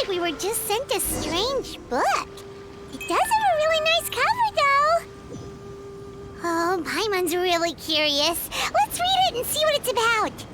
like we were just sent a strange book. It does have a really nice cover, though. Oh, Paimon's really curious. Let's read it and see what it's about.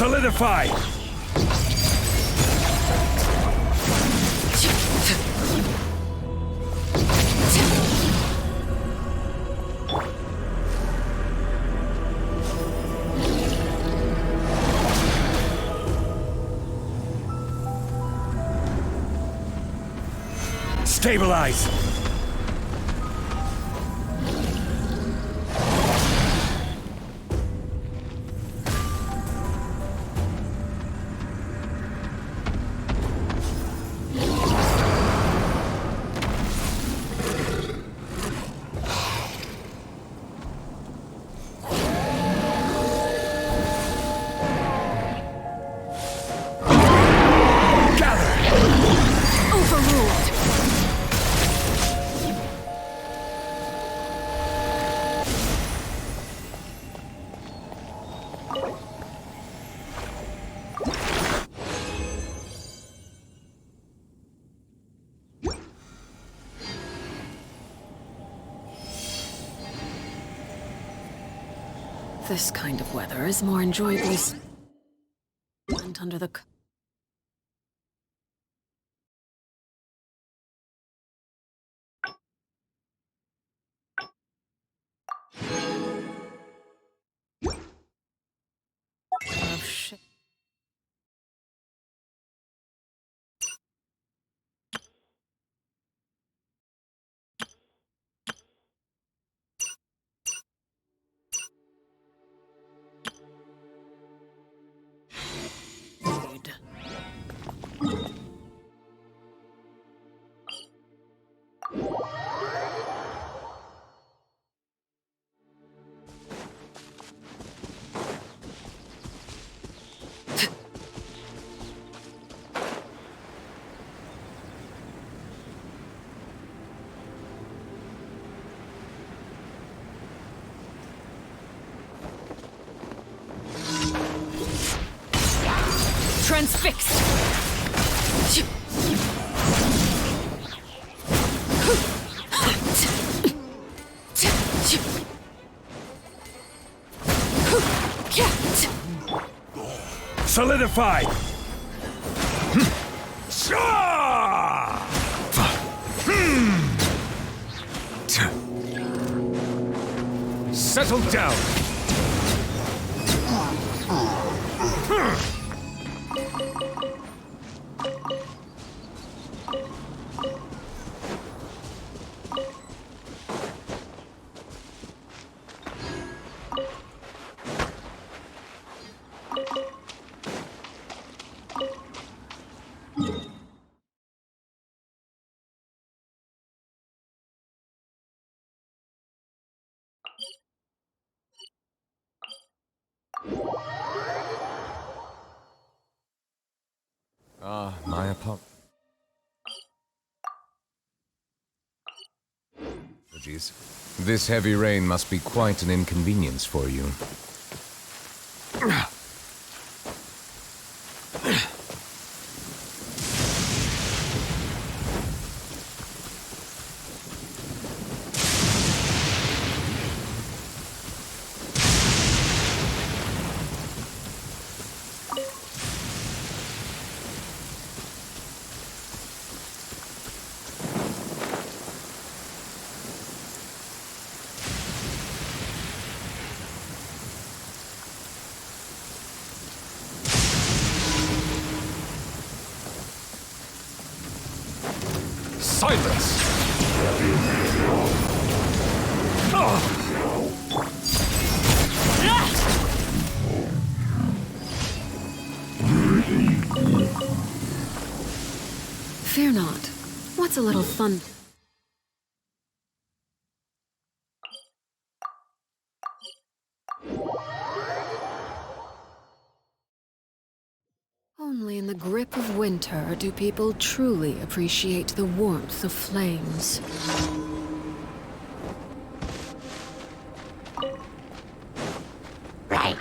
Solidify! Stabilize! This kind of weather is more enjoyably spent under the... Oh, shit. Transfixed! Solidify! Settle down! My apologies. This heavy rain must be quite an inconvenience for you. Silence! Fear not. What's a little fun? Only in the grip of winter do people truly appreciate the warmth of flames. Right.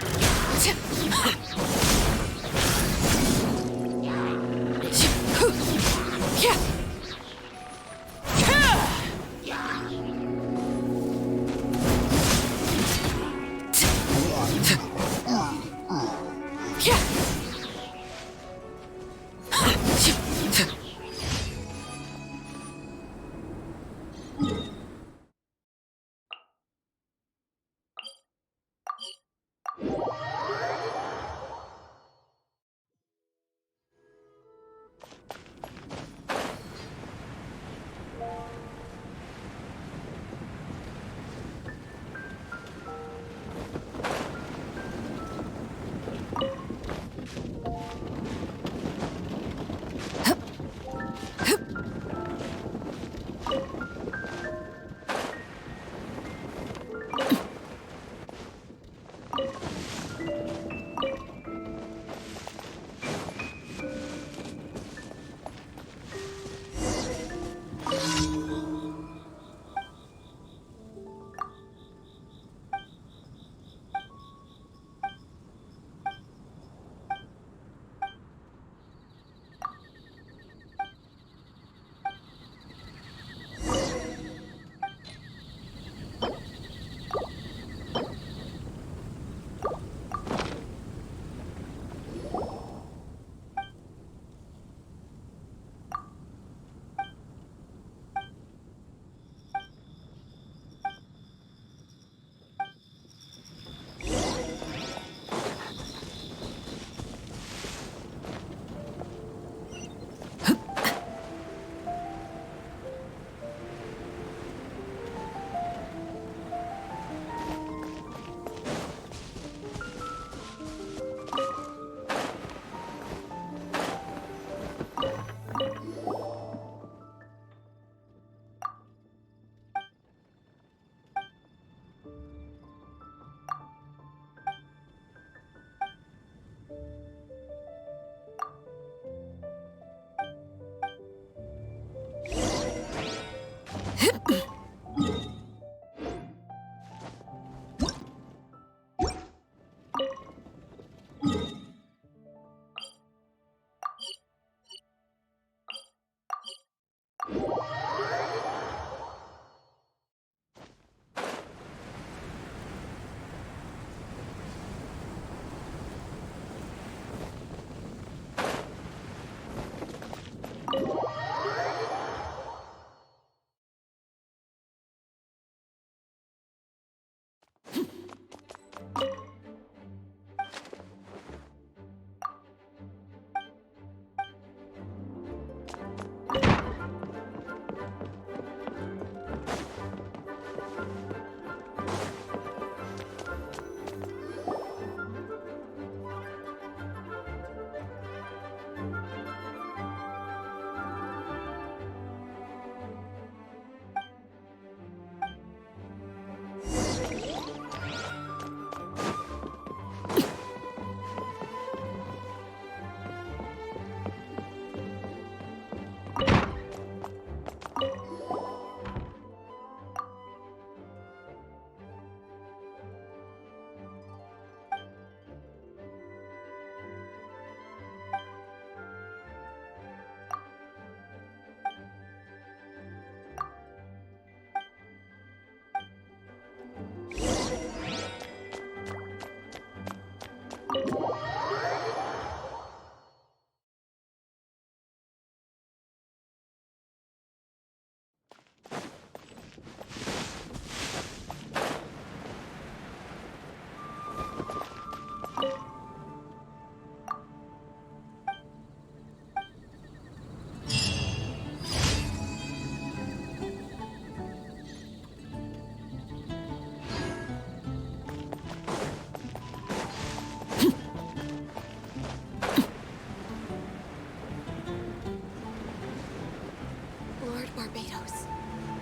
Lord Barbados,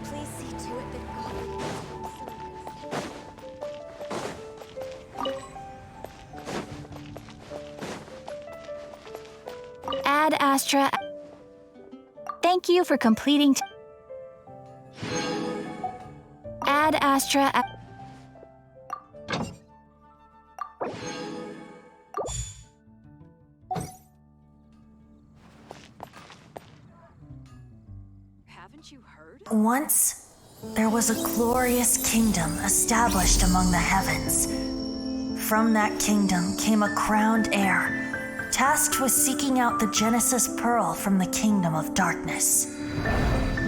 please see to it that Ad Astra. Thank you for completing. Ad Astra. Haven't you heard? Once, there was a glorious kingdom established among the heavens. From that kingdom came a crowned heir, tasked with seeking out the Genesis Pearl from the kingdom of darkness.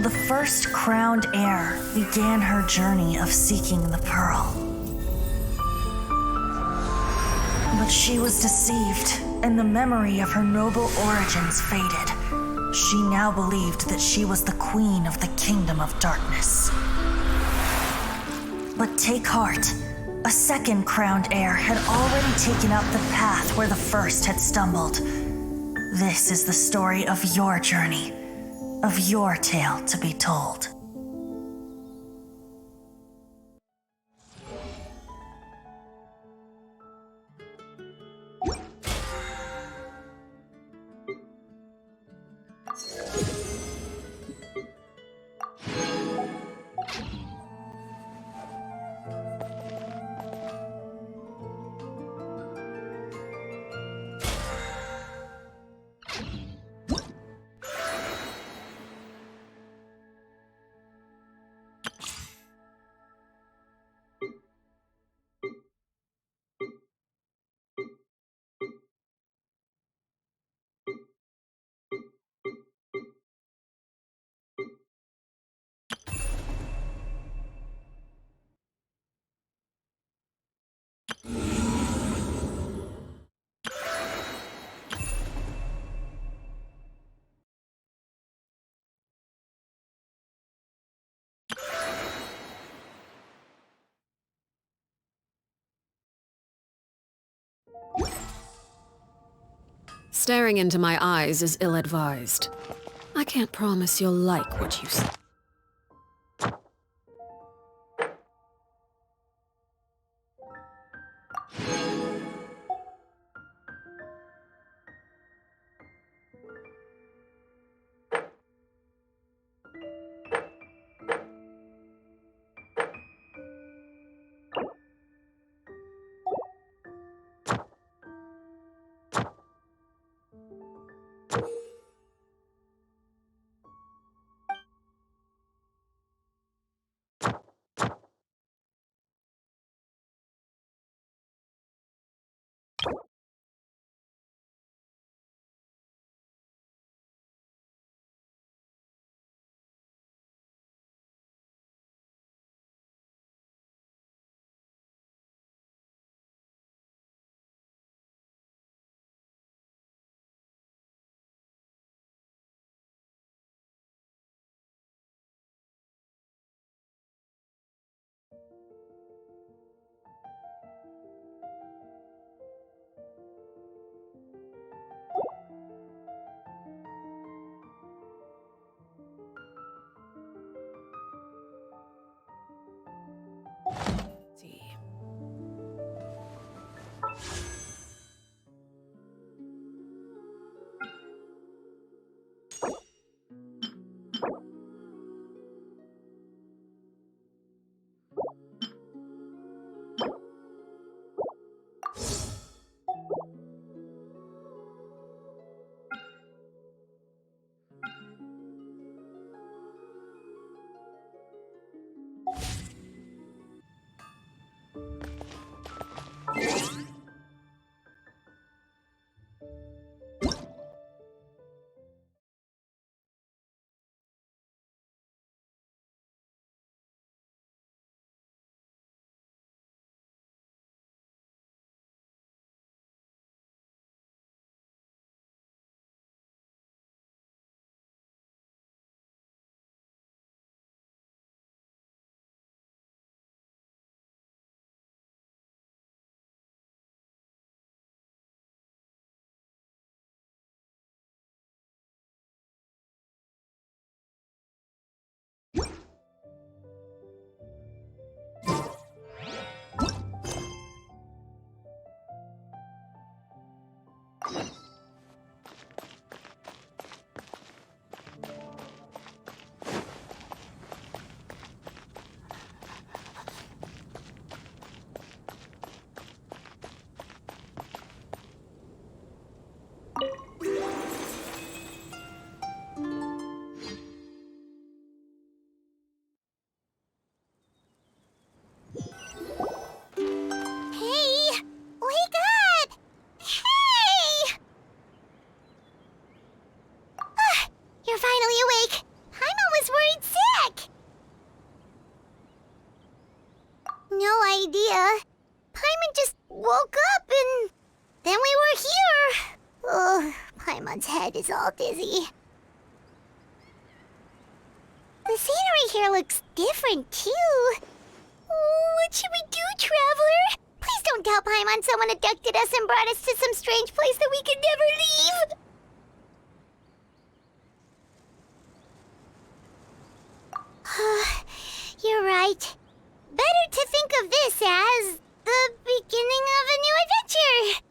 The first crowned heir began her journey of seeking the pearl. But she was deceived, and the memory of her noble origins faded. She now believed that she was the queen of the kingdom of darkness. But take heart. A second crowned heir had already taken up the path where the first had stumbled. This is the story of your journey, of your tale to be told. Staring into my eyes is ill-advised. I can't promise you'll like what you see. idea. Paimon just woke up and then we were here. Oh, Paimon's head is all dizzy. The scenery here looks different, too. Oh, what should we do, Traveler? Please don't tell Paimon someone abducted us and brought us to some strange place that we could never leave. You're right. Better to think of this as the beginning of a new adventure.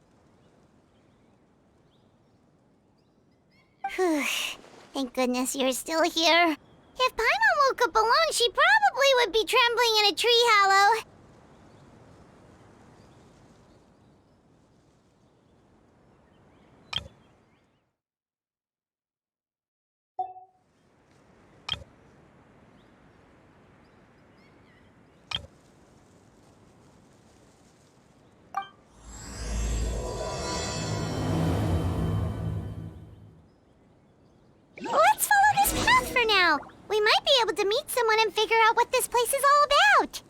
Thank goodness you're still here. If Paimon woke up alone, she probably would be trembling in a tree hollow. Let's follow this path for now. We might be able to meet someone and figure out what this place is all about.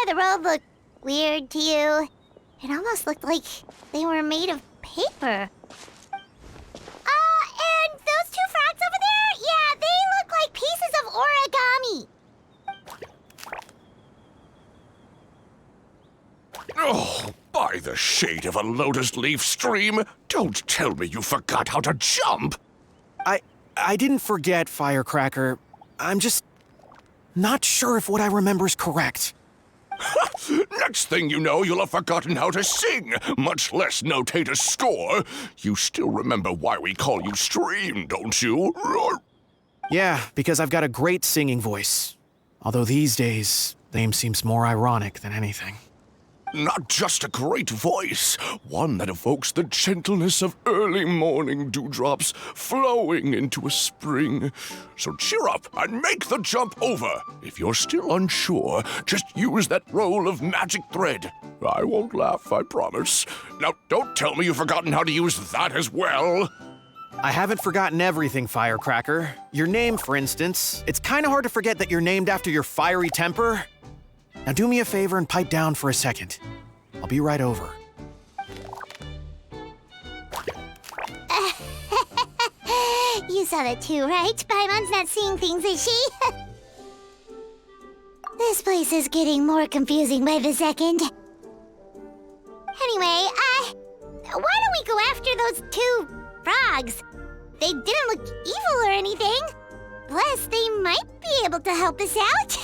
The road looked weird to you. It almost looked like they were made of paper. And those two frogs over there? Yeah, they look like pieces of origami. Oh, by the shade of a lotus leaf stream, don't tell me you forgot how to jump! I didn't forget, Firecracker. I'm just not sure if what I remember is correct. Next thing you know, you'll have forgotten how to sing, much less notate a score. You still remember why we call you Stream, don't you? Yeah, because I've got a great singing voice. Although these days, the name seems more ironic than anything. Not just a great voice, one that evokes the gentleness of early morning dewdrops flowing into a spring. So cheer up and make the jump over. If you're still unsure, just use that roll of magic thread. I won't laugh, I promise. Now, don't tell me you've forgotten how to use that as well. I haven't forgotten everything, Firecracker. Your name, for instance. It's kind of hard to forget that you're named after your fiery temper. Now do me a favor and pipe down for a second. I'll be right over. You saw that too, right? Paimon's not seeing things, is she? This place is getting more confusing by the second. Anyway, why don't we go after those two frogs? They didn't look evil or anything. Plus, they might be able to help us out.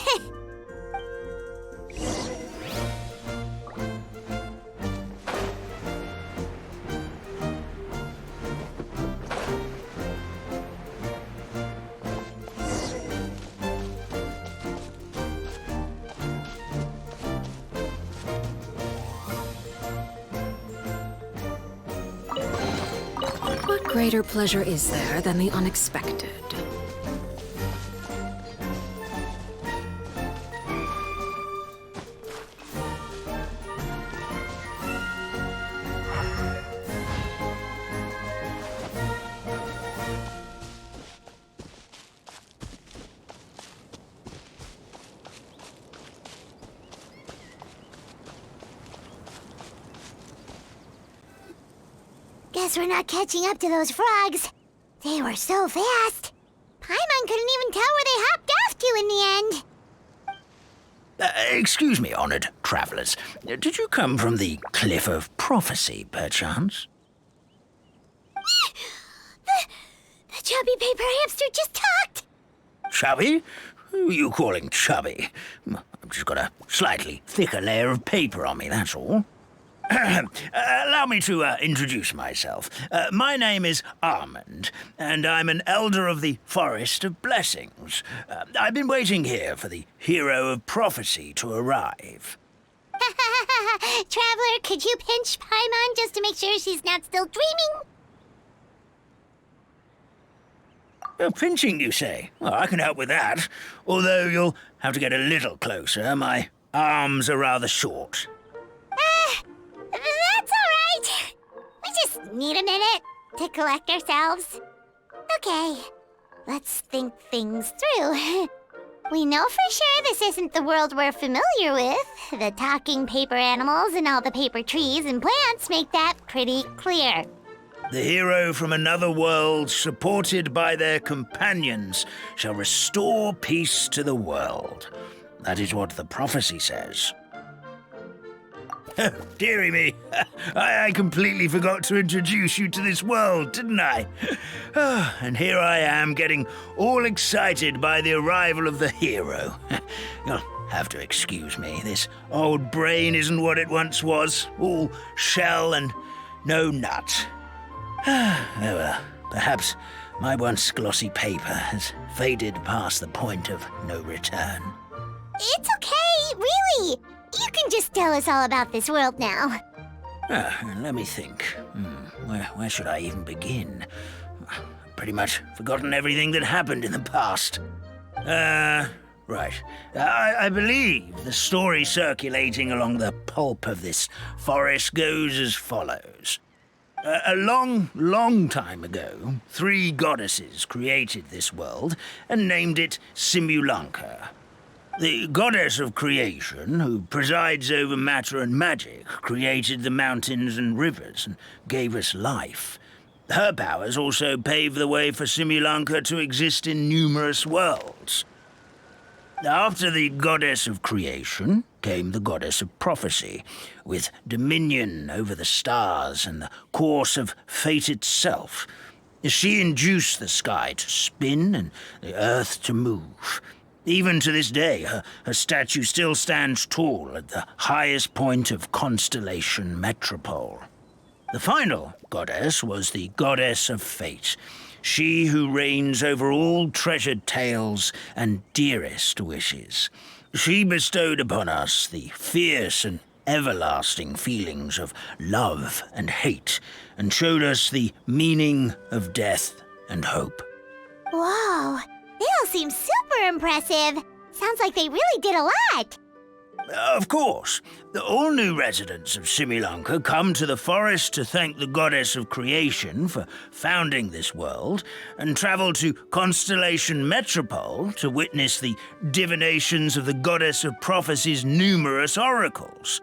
What greater pleasure is there than the unexpected? Guess we're not catching up to those frogs. They were so fast. Paimon couldn't even tell where they hopped off to in the end. Excuse me, honored travelers. Did you come from the Cliff of Prophecy, perchance? The chubby paper hamster just talked. Chubby? Who are you calling chubby? I've just got a slightly thicker layer of paper on me, that's all. Allow me to introduce myself. My name is Armand, and I'm an elder of the Forest of Blessings. I've been waiting here for the hero of prophecy to arrive. Traveler, could you pinch Paimon just to make sure she's not still dreaming? Pinching, you say? Well, I can help with that. Although you'll have to get a little closer. My arms are rather short. That's all right. We just need a minute to collect ourselves. Okay, let's think things through. We know for sure this isn't the world we're familiar with. The talking paper animals and all the paper trees and plants make that pretty clear. The hero from another world, supported by their companions, shall restore peace to the world. That is what the prophecy says. Dearie me, I completely forgot to introduce you to this world, didn't I? And here I am, getting all excited by the arrival of the hero. You'll have to excuse me, this old brain isn't what it once was, all shell and no nut. Oh well, perhaps my once glossy paper has faded past the point of no return. It's okay, really. You can just tell us all about this world now. Let me think. Where should I even begin? Pretty much forgotten everything that happened in the past. Right. I believe the story circulating along the pulp of this forest goes as follows. A long time ago, 3 goddesses created this world and named it Simulanka. The goddess of creation, who presides over matter and magic, created the mountains and rivers and gave us life. Her powers also paved the way for Simulanka to exist in numerous worlds. After the goddess of creation came the goddess of prophecy, with dominion over the stars and the course of fate itself. She induced the sky to spin and the earth to move. Even to this day, her statue still stands tall at the highest point of Constellation Metropole. The final goddess was the goddess of fate, she who reigns over all treasured tales and dearest wishes. She bestowed upon us the fierce and everlasting feelings of love and hate, and showed us the meaning of death and hope. Whoa, they all seem super impressive. Sounds like they really did a lot. Of course. All new residents of Simulanka come to the forest to thank the goddess of creation for founding this world, and travel to Constellation Metropole to witness the divinations of the goddess of prophecy's numerous oracles.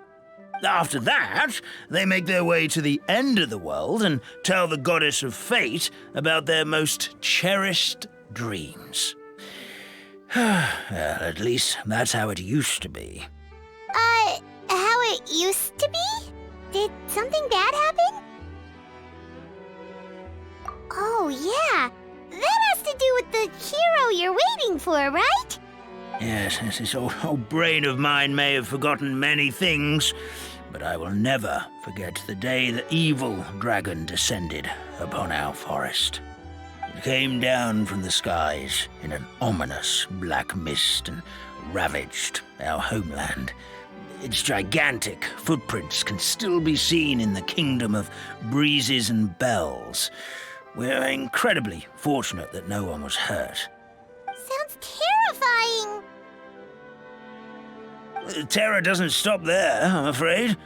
After that, they make their way to the end of the world and tell the goddess of fate about their most cherished dreams. Well, at least that's how it used to be. How it used to be? Did something bad happen? Oh, yeah. That has to do with the hero you're waiting for, right? Yes, this old brain of mine may have forgotten many things, but I will never forget the day the evil dragon descended upon our forest. It came down from the skies in an ominous black mist and ravaged our homeland. Its gigantic footprints can still be seen in the kingdom of breezes and bells. We're incredibly fortunate that no one was hurt. Sounds terrifying. The terror doesn't stop there, I'm afraid.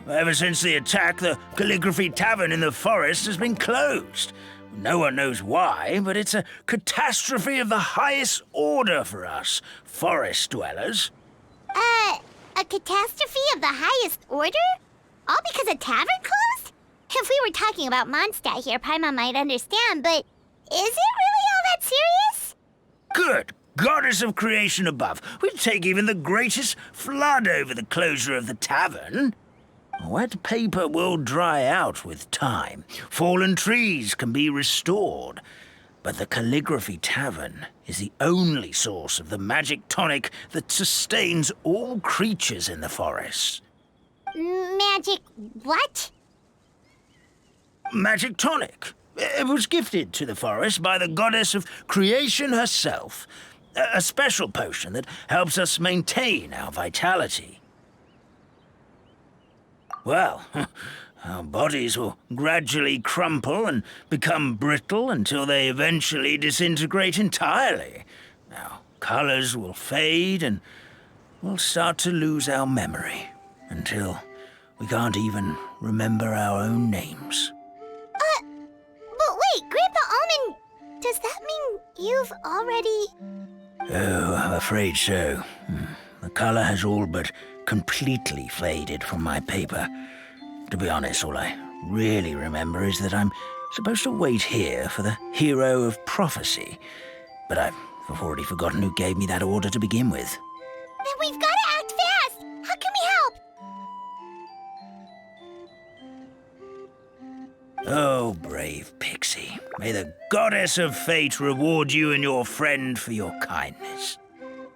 Ever since the attack, the Calligraphy Tavern in the forest has been closed. No one knows why, but it's a catastrophe of the highest order for us, forest dwellers. A catastrophe of the highest order? All because a tavern closed? If we were talking about Mondstadt here, Paimon might understand, but is it really all that serious? Good goddess of creation above. We'd take even the greatest flood over the closure of the tavern. Wet paper will dry out with time. Fallen trees can be restored. But the Calligraphy Tavern is the only source of the magic tonic that sustains all creatures in the forest. Magic what? Magic tonic. It was gifted to the forest by the goddess of creation herself. A special potion that helps us maintain our vitality. Well, our bodies will gradually crumple and become brittle until they eventually disintegrate entirely. Our colors will fade and we'll start to lose our memory until we can't even remember our own names. But wait, Grandpa Almond, does that mean you've already... Oh, I'm afraid so. The color has all but completely faded from my paper. To be honest, all I really remember is that I'm supposed to wait here for the hero of prophecy. But I've already forgotten who gave me that order to begin with. Then we've got to act fast! How can we help? Oh, brave Pixie. May the goddess of fate reward you and your friend for your kindness.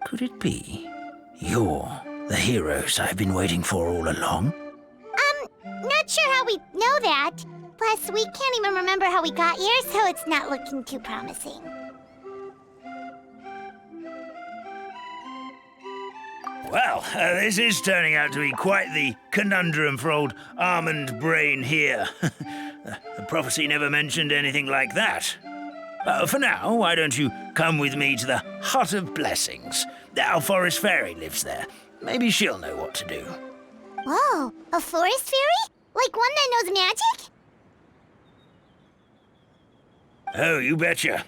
Could it be you're the heroes I've been waiting for all along? Not sure how we know that. Plus, we can't even remember how we got here, so it's not looking too promising. Well, this is turning out to be quite the conundrum for old Almond Brain here. The prophecy never mentioned anything like that. For now, why don't you come with me to the Hut of Blessings? Our forest fairy lives there. Maybe she'll know what to do. Whoa, a forest fairy? Like one that knows magic? Oh, you betcha.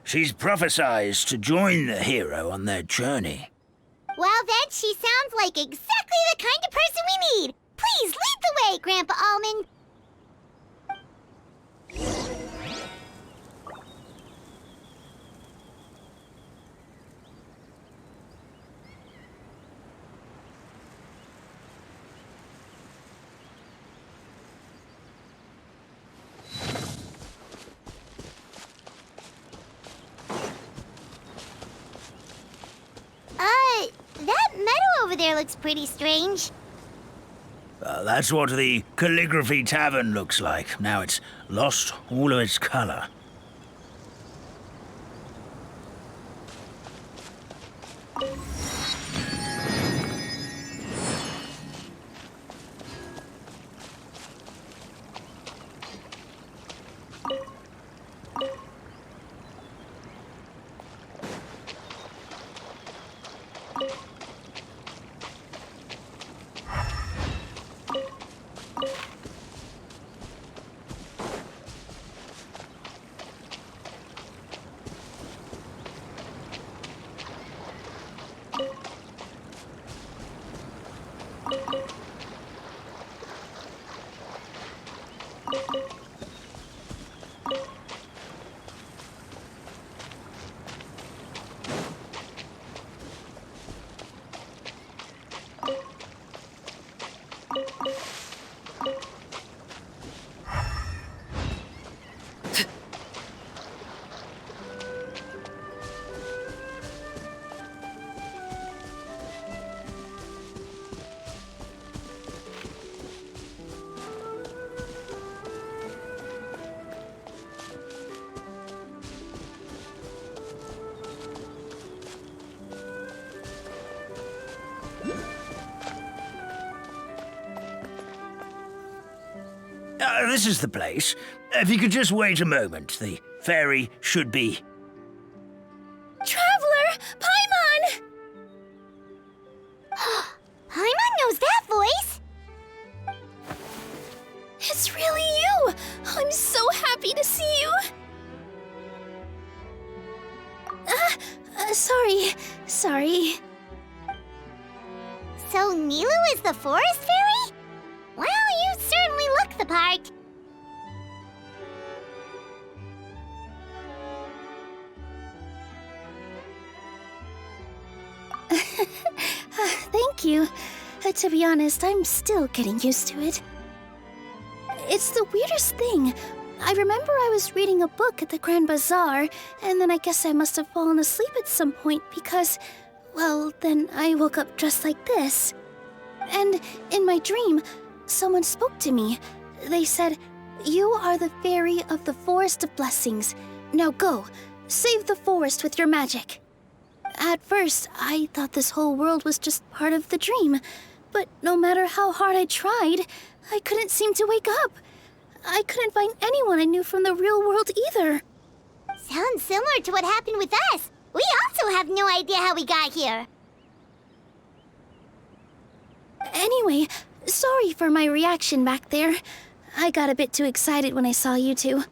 She's prophesized to join the hero on their journey. Well, then she sounds like exactly the kind of person we need. Please lead the way, Grandpa Almond. That meadow over there looks pretty strange. That's what the Calligraphy Tavern looks like. Now it's lost all of its color. This is the place. If you could just wait a moment, the fairy should be... Traveler! Paimon! Paimon knows that voice! It's really you! I'm so happy to see you! Sorry. So Nilu is the forest fairy? Well, you certainly look the part. Thank you. To be honest, I'm still getting used to it. It's the weirdest thing. I remember I was reading a book at the Grand Bazaar, and then I guess I must have fallen asleep at some point because, well, then I woke up dressed like this. And in my dream, someone spoke to me. They said, "You are the fairy of the Forest of Blessings. Now go, save the forest with your magic." At first, I thought this whole world was just part of the dream, but no matter how hard I tried, I couldn't seem to wake up. I couldn't find anyone I knew from the real world either. Sounds similar to what happened with us. We also have no idea how we got here. Anyway, sorry for my reaction back there. I got a bit too excited when I saw you two.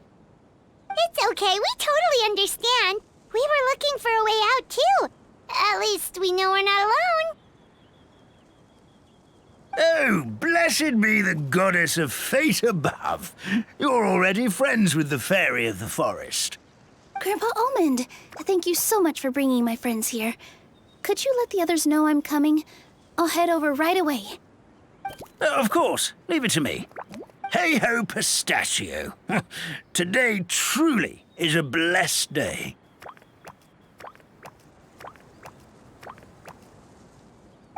It's okay, we totally understand. We were looking for a way out, too. At least we know we're not alone. Oh, blessed be the goddess of fate above. You're already friends with the fairy of the forest. Grandpa Almond, thank you so much for bringing my friends here. Could you let the others know I'm coming? I'll head over right away. Of course, leave it to me. Hey ho, pistachio. Today truly is a blessed day.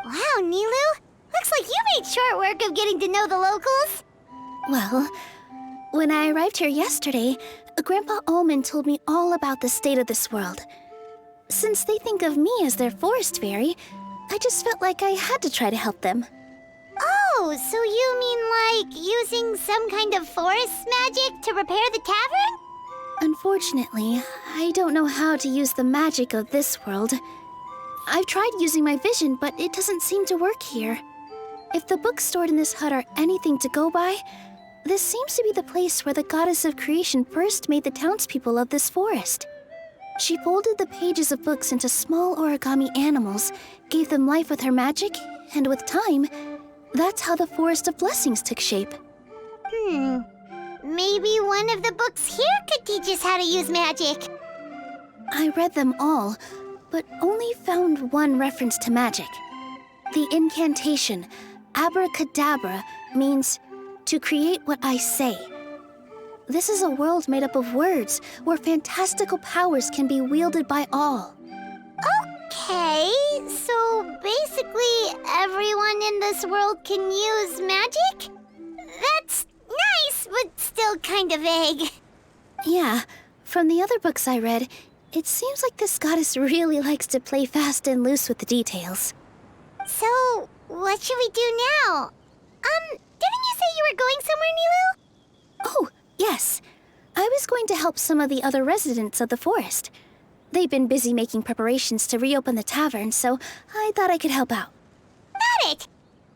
Wow, Nilu. Looks like you made short work of getting to know the locals. Well, when I arrived here yesterday, Grandpa Almond told me all about the state of this world. Since they think of me as their forest fairy, I just felt like I had to try to help them. Oh, so you mean like using some kind of forest magic to repair the tavern? Unfortunately, I don't know how to use the magic of this world. I've tried using my vision, but it doesn't seem to work here. If the books stored in this hut are anything to go by, this seems to be the place where the goddess of creation first made the townspeople of this forest. She folded the pages of books into small origami animals, gave them life with her magic, and with time, that's how the Forest of Blessings took shape. Maybe one of the books here could teach us how to use magic. I read them all, but only found one reference to magic. The incantation, abracadabra, means to create what I say. This is a world made up of words where fantastical powers can be wielded by all. Okay, so basically everyone in this world can use magic? That's nice, but still kind of vague. Yeah, from the other books I read, it seems like this goddess really likes to play fast and loose with the details. So, what should we do now? Didn't you say you were going somewhere, Nilu? Oh, yes. I was going to help some of the other residents of the forest. They've been busy making preparations to reopen the tavern, so I thought I could help out. Got it!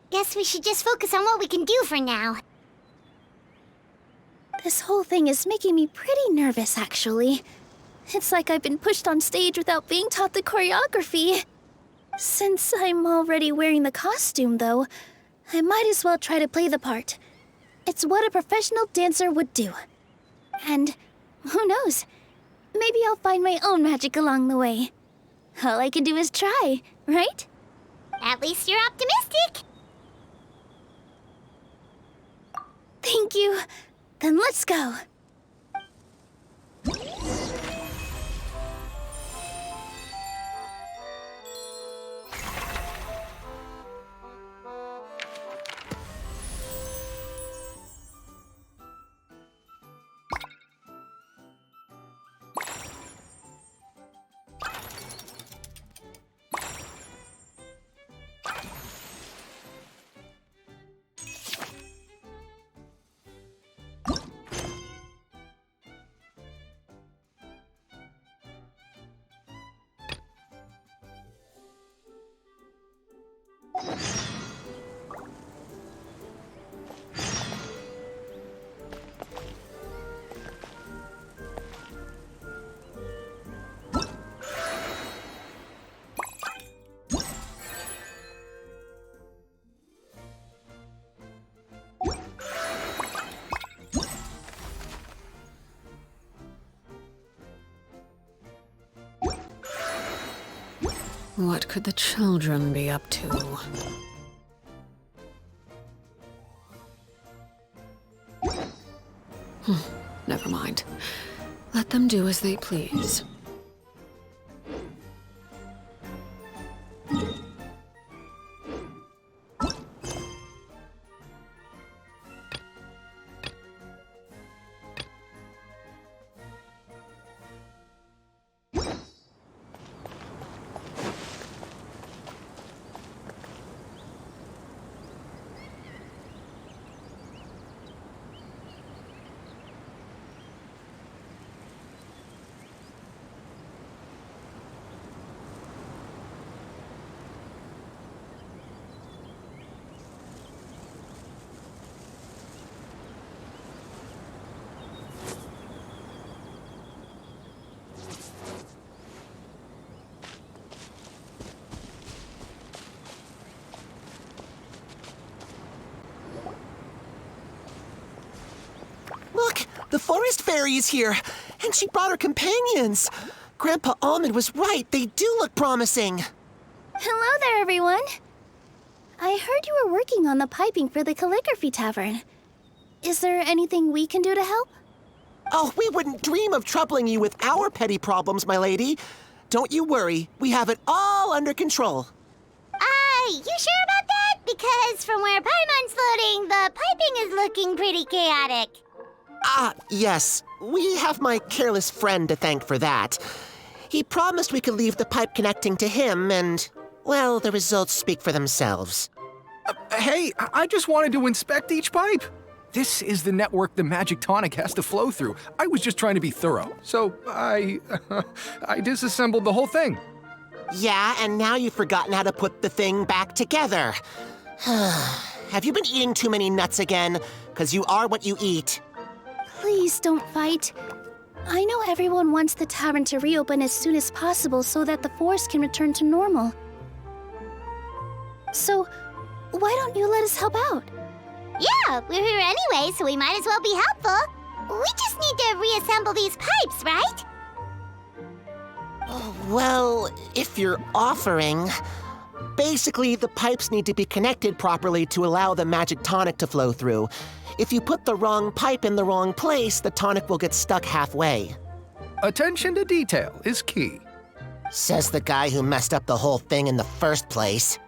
Guess we should just focus on what we can do for now. This whole thing is making me pretty nervous, actually. It's like I've been pushed on stage without being taught the choreography. Since I'm already wearing the costume, though, I might as well try to play the part. It's what a professional dancer would do. And who knows? Maybe I'll find my own magic along the way. All I can do is try, right? At least you're optimistic. Thank you. Then let's go. What could the children be up to? Never mind. Let them do as they please. Look, the forest fairy is here, and she brought her companions. Grandpa Almond was right. They do look promising. Hello there, everyone. I heard you were working on the piping for the calligraphy tavern. Is there anything we can do to help? Oh, we wouldn't dream of troubling you with our petty problems, my lady. Don't you worry. We have it all under control. You sure about that? Because from where Paimon's floating, the piping is looking pretty chaotic. Ah, yes. We have my careless friend to thank for that. He promised we could leave the pipe connecting to him, and, well, the results speak for themselves. Hey, I just wanted to inspect each pipe. This is the network the magic tonic has to flow through. I was just trying to be thorough, so I disassembled the whole thing. Yeah, and now you've forgotten how to put the thing back together. Have you been eating too many nuts again? 'Cause you are what you eat. Please don't fight. I know everyone wants the tavern to reopen as soon as possible so that the forest can return to normal. So, why don't you let us help out? Yeah, we're here anyway, so we might as well be helpful. We just need to reassemble these pipes, right? Well, if you're offering... Basically, the pipes need to be connected properly to allow the magic tonic to flow through. If you put the wrong pipe in the wrong place, the tonic will get stuck halfway. Attention to detail is key. Says the guy who messed up the whole thing in the first place.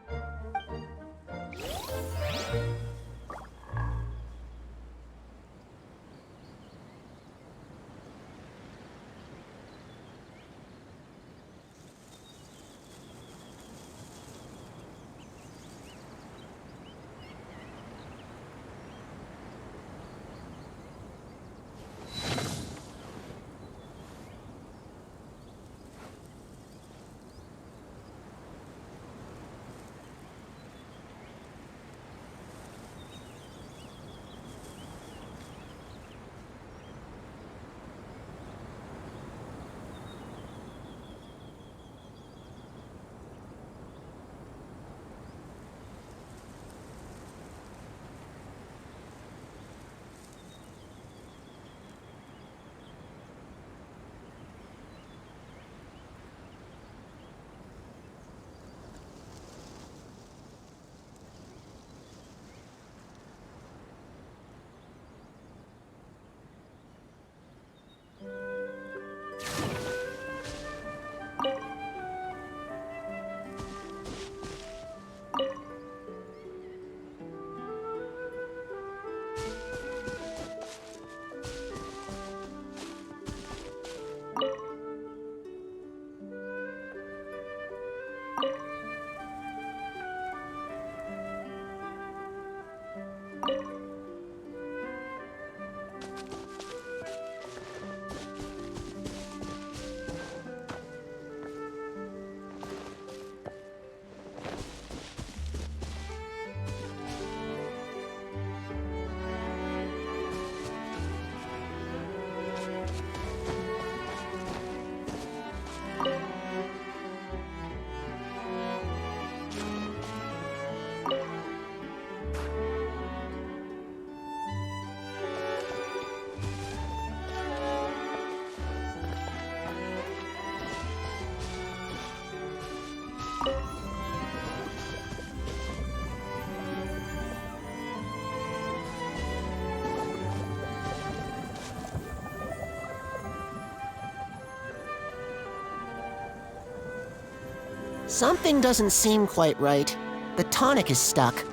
Something doesn't seem quite right. The tonic is stuck.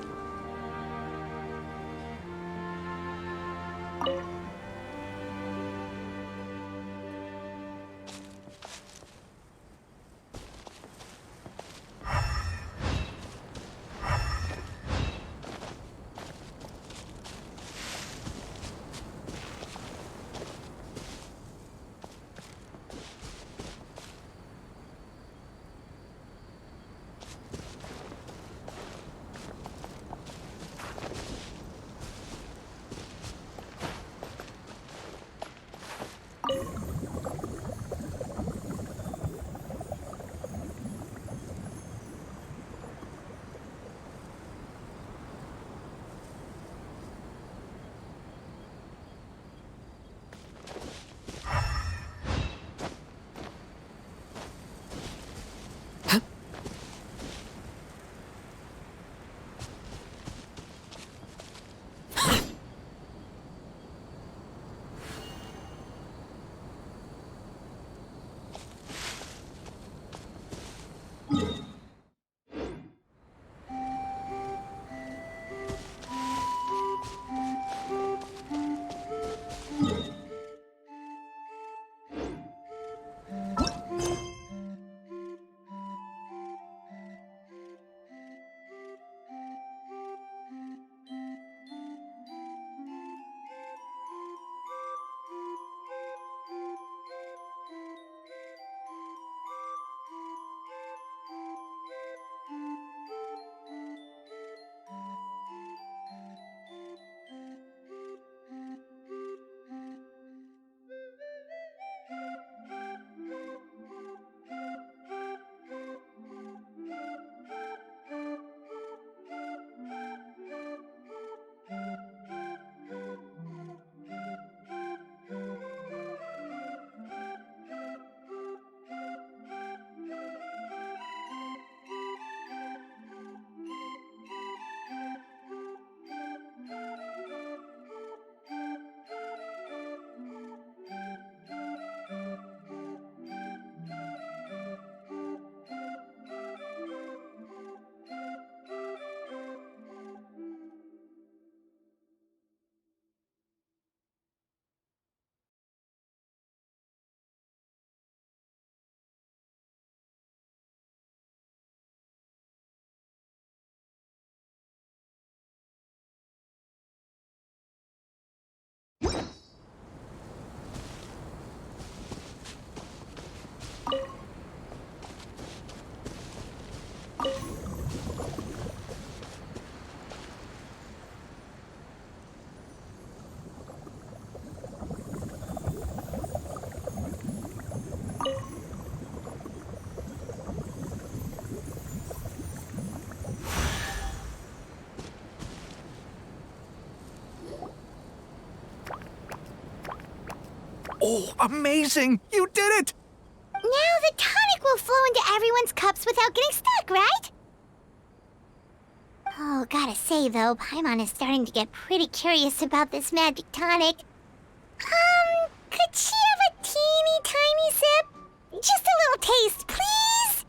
Oh, amazing! You did it! Now the tonic will flow into everyone's cups without getting stuck, right? Oh, gotta say though, Paimon is starting to get pretty curious about this magic tonic. Could she have a teeny tiny sip? Just a little taste, please?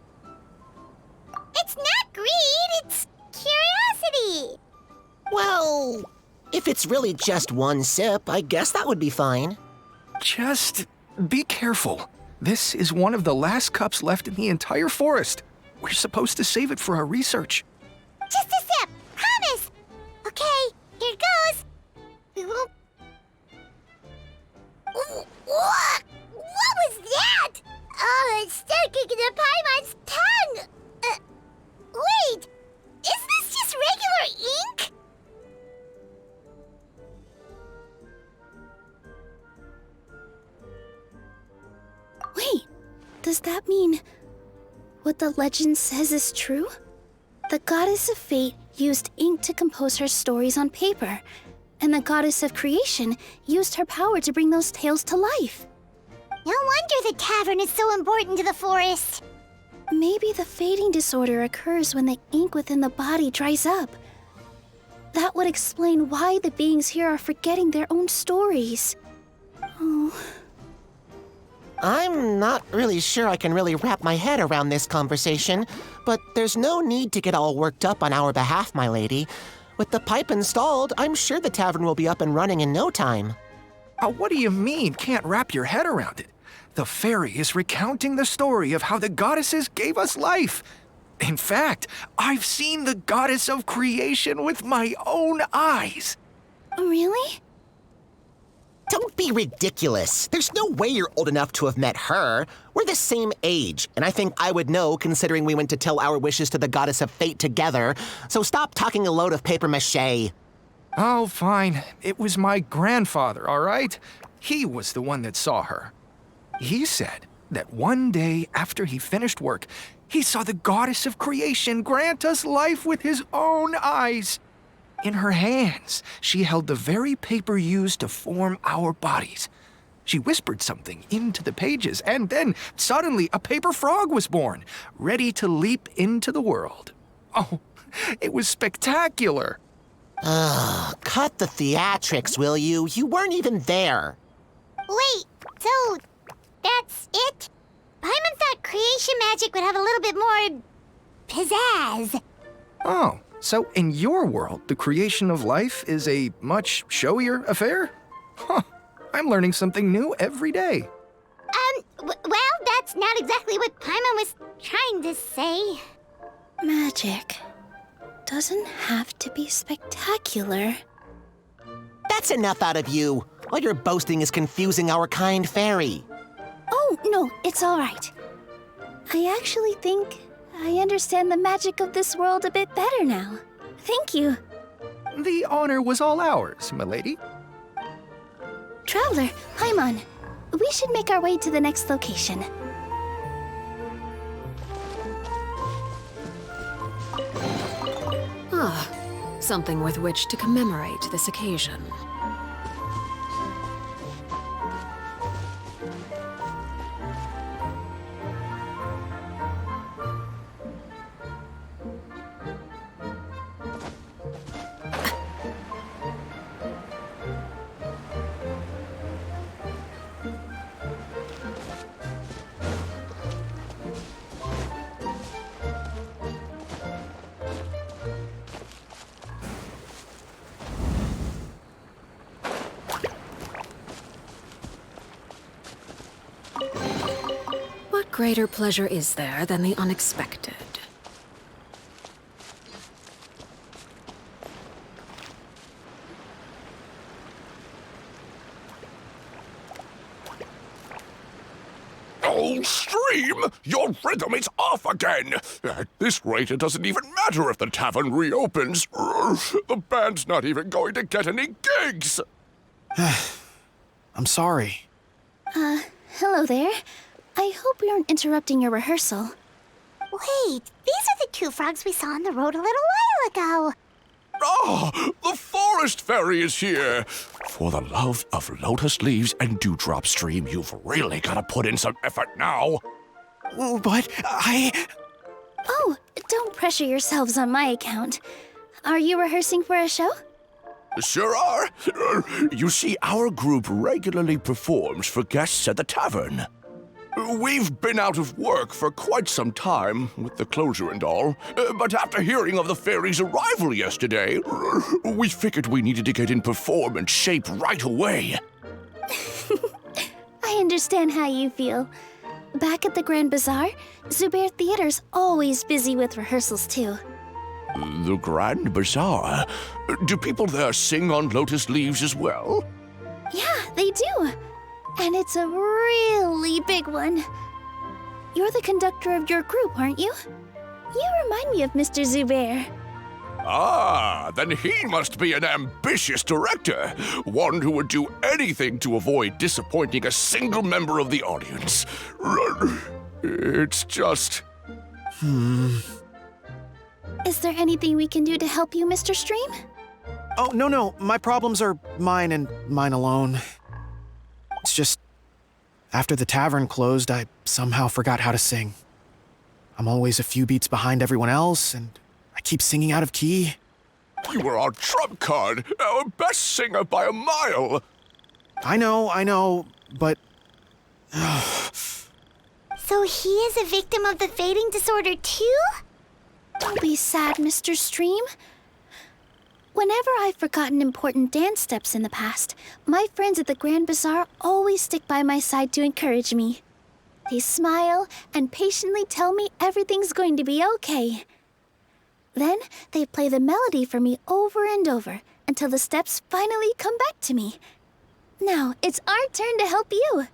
It's not greed, it's curiosity. Well, if it's really just one sip, I guess that would be fine. Just be careful. This is one of the last cups left in the entire forest. We're supposed to save it for our research. Just a sip, promise. Okay, here goes. We won't. Ooh, what was that? Oh, it's sticking to Paimon's tongue. Wait, is this just regular ink? Wait, does that mean what the legend says is true? The goddess of fate used ink to compose her stories on paper, and the goddess of creation used her power to bring those tales to life. No wonder the tavern is so important to the forest. Maybe the fading disorder occurs when the ink within the body dries up. That would explain why the beings here are forgetting their own stories. Oh. I'm not really sure I can really wrap my head around this conversation, but there's no need to get all worked up on our behalf, my lady. With the pipe installed, I'm sure the tavern will be up and running in no time. What do you mean, can't wrap your head around it? The fairy is recounting the story of how the goddesses gave us life. In fact, I've seen the goddess of creation with my own eyes. Really? Don't be ridiculous. There's no way you're old enough to have met her. We're the same age, and I think I would know considering we went to tell our wishes to the goddess of fate together. So stop talking a load of papier-mâché. Oh, fine. It was my grandfather, all right? He was the one that saw her. He said that one day after he finished work, he saw the goddess of creation grant us life with his own eyes. In her hands, she held the very paper used to form our bodies. She whispered something into the pages, and then suddenly a paper frog was born, ready to leap into the world. Oh, it was spectacular. Cut the theatrics, will you? You weren't even there. Wait, so that's it? Paimon thought creation magic would have a little bit more pizzazz. Oh, so in your world, the creation of life is a much showier affair? Huh, I'm learning something new every day. Well, that's not exactly what Paimon was trying to say. Magic doesn't have to be spectacular. That's enough out of you. All your boasting is confusing our kind fairy. Oh, no, it's all right. I actually think I understand the magic of this world a bit better now. Thank you. The honor was all ours, milady. Traveler, Paimon, we should make our way to the next location. Ah, something with which to commemorate this occasion. What greater pleasure is there than the unexpected? Oh, Stream! Your rhythm is off again! At this rate, it doesn't even matter if the tavern reopens. The band's not even going to get any gigs! I'm sorry. Hello there. I hope we aren't interrupting your rehearsal. Wait, these are the two frogs we saw on the road a little while ago. Ah, the forest fairy is here! For the love of lotus leaves and dewdrop, Stream, you've really got to put in some effort now. But Oh, don't pressure yourselves on my account. Are you rehearsing for a show? Sure are. You see, our group regularly performs for guests at the tavern. We've been out of work for quite some time, with the closure and all, but after hearing of the fairy's arrival yesterday, we figured we needed to get in performance shape right away. I understand how you feel. Back at the Grand Bazaar, Zubair Theater's always busy with rehearsals too. The Grand Bazaar? Do people there sing on lotus leaves as well? Yeah, they do. And it's a really big one. You're the conductor of your group, aren't you? You remind me of Mr. Zubair. Ah, then he must be an ambitious director. One who would do anything to avoid disappointing a single member of the audience. It's just... Is there anything we can do to help you, Mr. Stream? Oh, no. My problems are mine and mine alone. It's just, after the tavern closed, I somehow forgot how to sing. I'm always a few beats behind everyone else, and I keep singing out of key. You were our trump card, our best singer by a mile. I know, but... So he is a victim of the fading disorder too? Don't be sad, Mr. Stream. Whenever I've forgotten important dance steps in the past, my friends at the Grand Bazaar always stick by my side to encourage me. They smile and patiently tell me everything's going to be okay. Then they play the melody for me over and over until the steps finally come back to me. Now it's our turn to help you.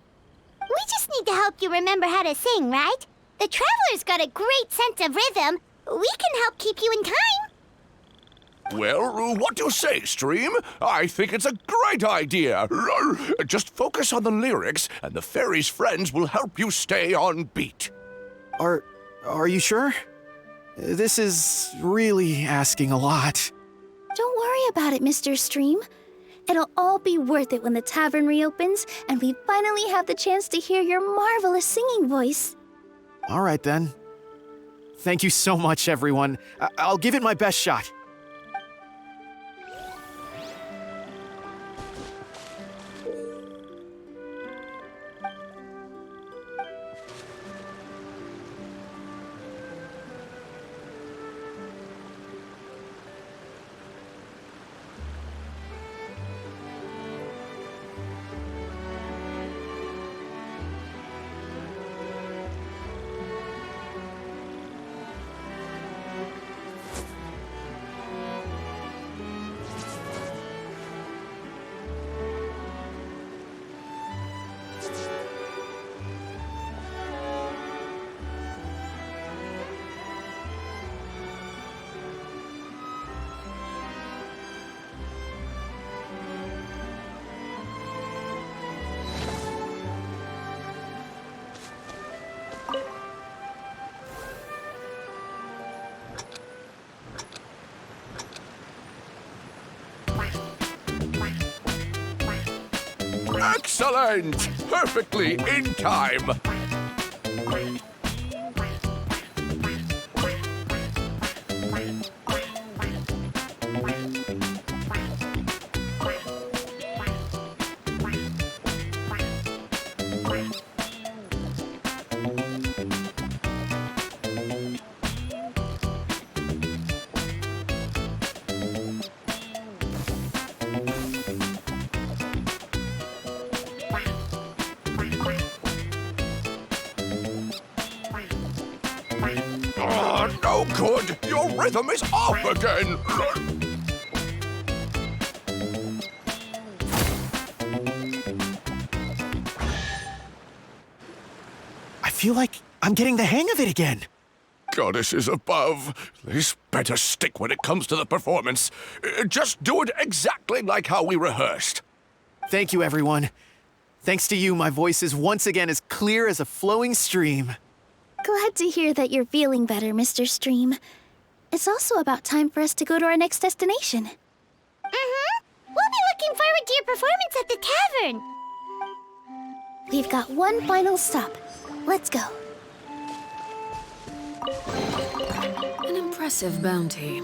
We just need to help you remember how to sing, right? The Traveler's got a great sense of rhythm. We can help keep you in time. Well, what do you say, Stream? I think it's a great idea. Just focus on the lyrics, and the fairy's friends will help you stay on beat. Are you sure? This is really asking a lot. Don't worry about it, Mr. Stream. It'll all be worth it when the tavern reopens and we finally have the chance to hear your marvelous singing voice. All right, then. Thank you so much, everyone. I'll give it my best shot. Excellent! Perfectly in time. No good! Your rhythm is off again! I feel like I'm getting the hang of it again. Goddesses above, this better stick when it comes to the performance. Just do it exactly like how we rehearsed. Thank you, everyone. Thanks to you, my voice is once again as clear as a flowing stream. Glad to hear that you're feeling better, Mr. Stream. It's also about time for us to go to our next destination. We'll be looking forward to your performance at the tavern. We've got one final stop. Let's go. An impressive bounty.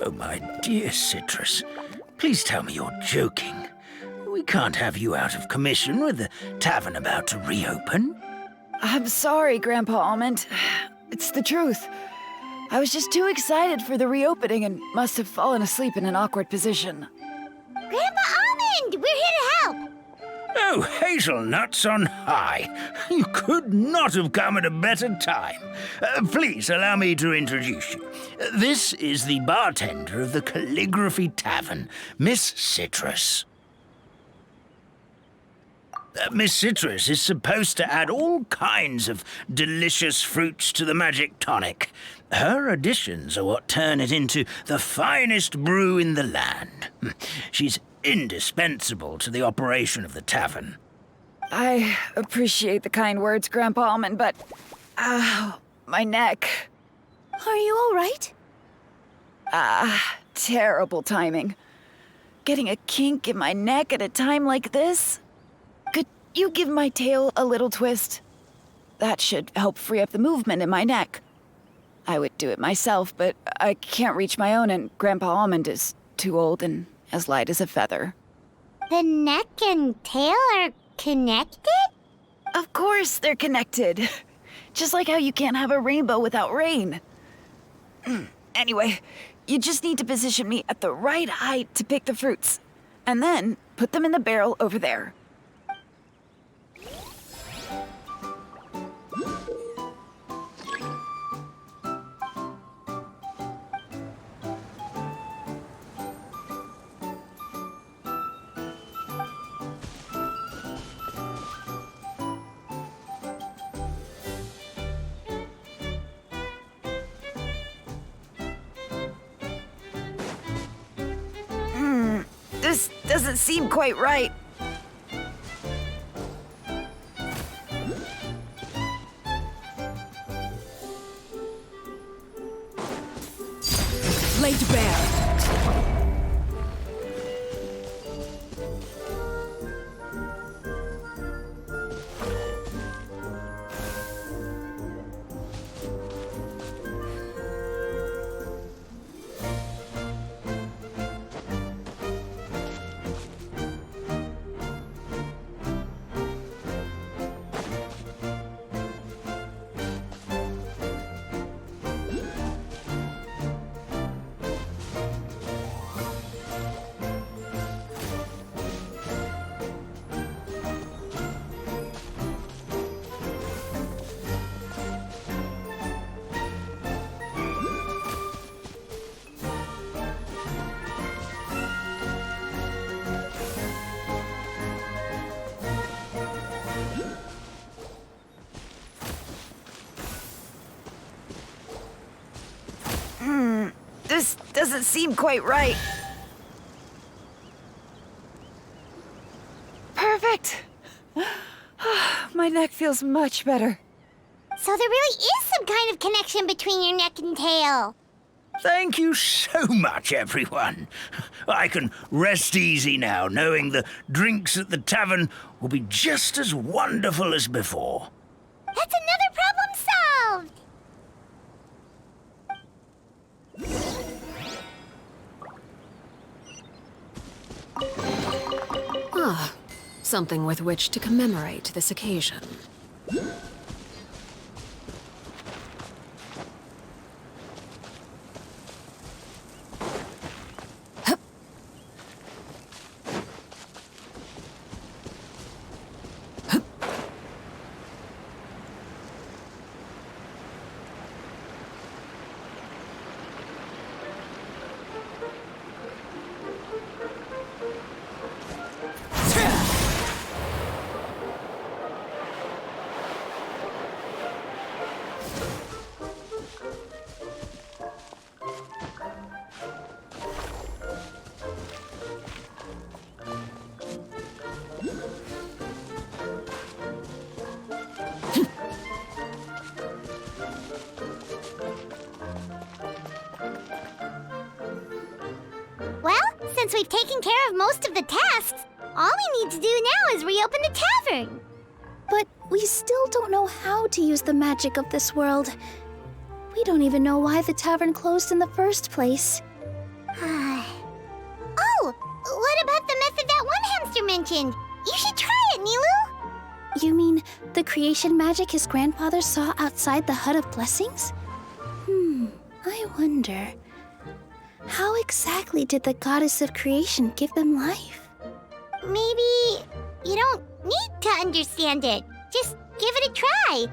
Oh, my dear Citrus, please tell me you're joking. We can't have you out of commission with the tavern about to reopen. I'm sorry, Grandpa Almond. It's the truth. I was just too excited for the reopening and must have fallen asleep in an awkward position. Grandpa Almond, we're here to help. Oh, hazelnuts on high. You could not have come at a better time. Please allow me to introduce you. This is the bartender of the Calligraphy Tavern, Miss Citrus. Miss Citrus is supposed to add all kinds of delicious fruits to the magic tonic. Her additions are what turn it into the finest brew in the land. She's indispensable to the operation of the tavern. I appreciate the kind words, Grandpa Almond, but... Ow, my neck. Are you all right? Terrible timing. Getting a kink in my neck at a time like this? Could you give my tail a little twist? That should help free up the movement in my neck. I would do it myself, but I can't reach my own, and Grandpa Almond is too old and as light as a feather. The neck and tail are connected? Of course they're connected. Just like how you can't have a rainbow without rain. Anyway, you just need to position me at the right height to pick the fruits, and then put them in the barrel over there. This doesn't seem quite right. Laid bare. This doesn't seem quite right. Perfect! My neck feels much better. So there really is some kind of connection between your neck and tail. Thank you so much, everyone. I can rest easy now, knowing the drinks at the tavern will be just as wonderful as before. That's another problem solved! Ah, something with which to commemorate this occasion. Since we've taken care of most of the tasks, all we need to do now is reopen the tavern. But we still don't know how to use the magic of this world. We don't even know why the tavern closed in the first place. Oh, what about the method that one hamster mentioned? You should try it, Nilu. You mean the creation magic his grandfather saw outside the Hut of Blessings? I wonder... how exactly did the goddess of creation give them life? Maybe you don't need to understand it. Just give it a try.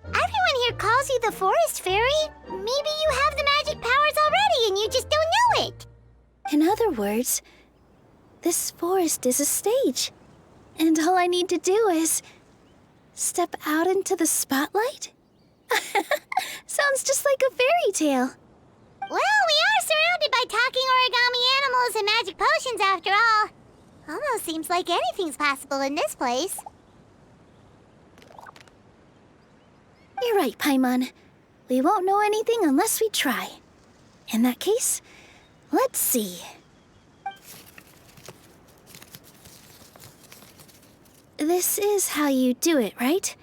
Everyone here calls you the Forest Fairy. Maybe you have the magic powers already and you just don't know it. In other words, this forest is a stage. And all I need to do is step out into the spotlight? Sounds just like a fairy tale. Well, we are surrounded by talking origami animals and magic potions after all. Almost seems like anything's possible in this place. You're right, Paimon. We won't know anything unless we try. In that case, let's see. This is how you do it, right?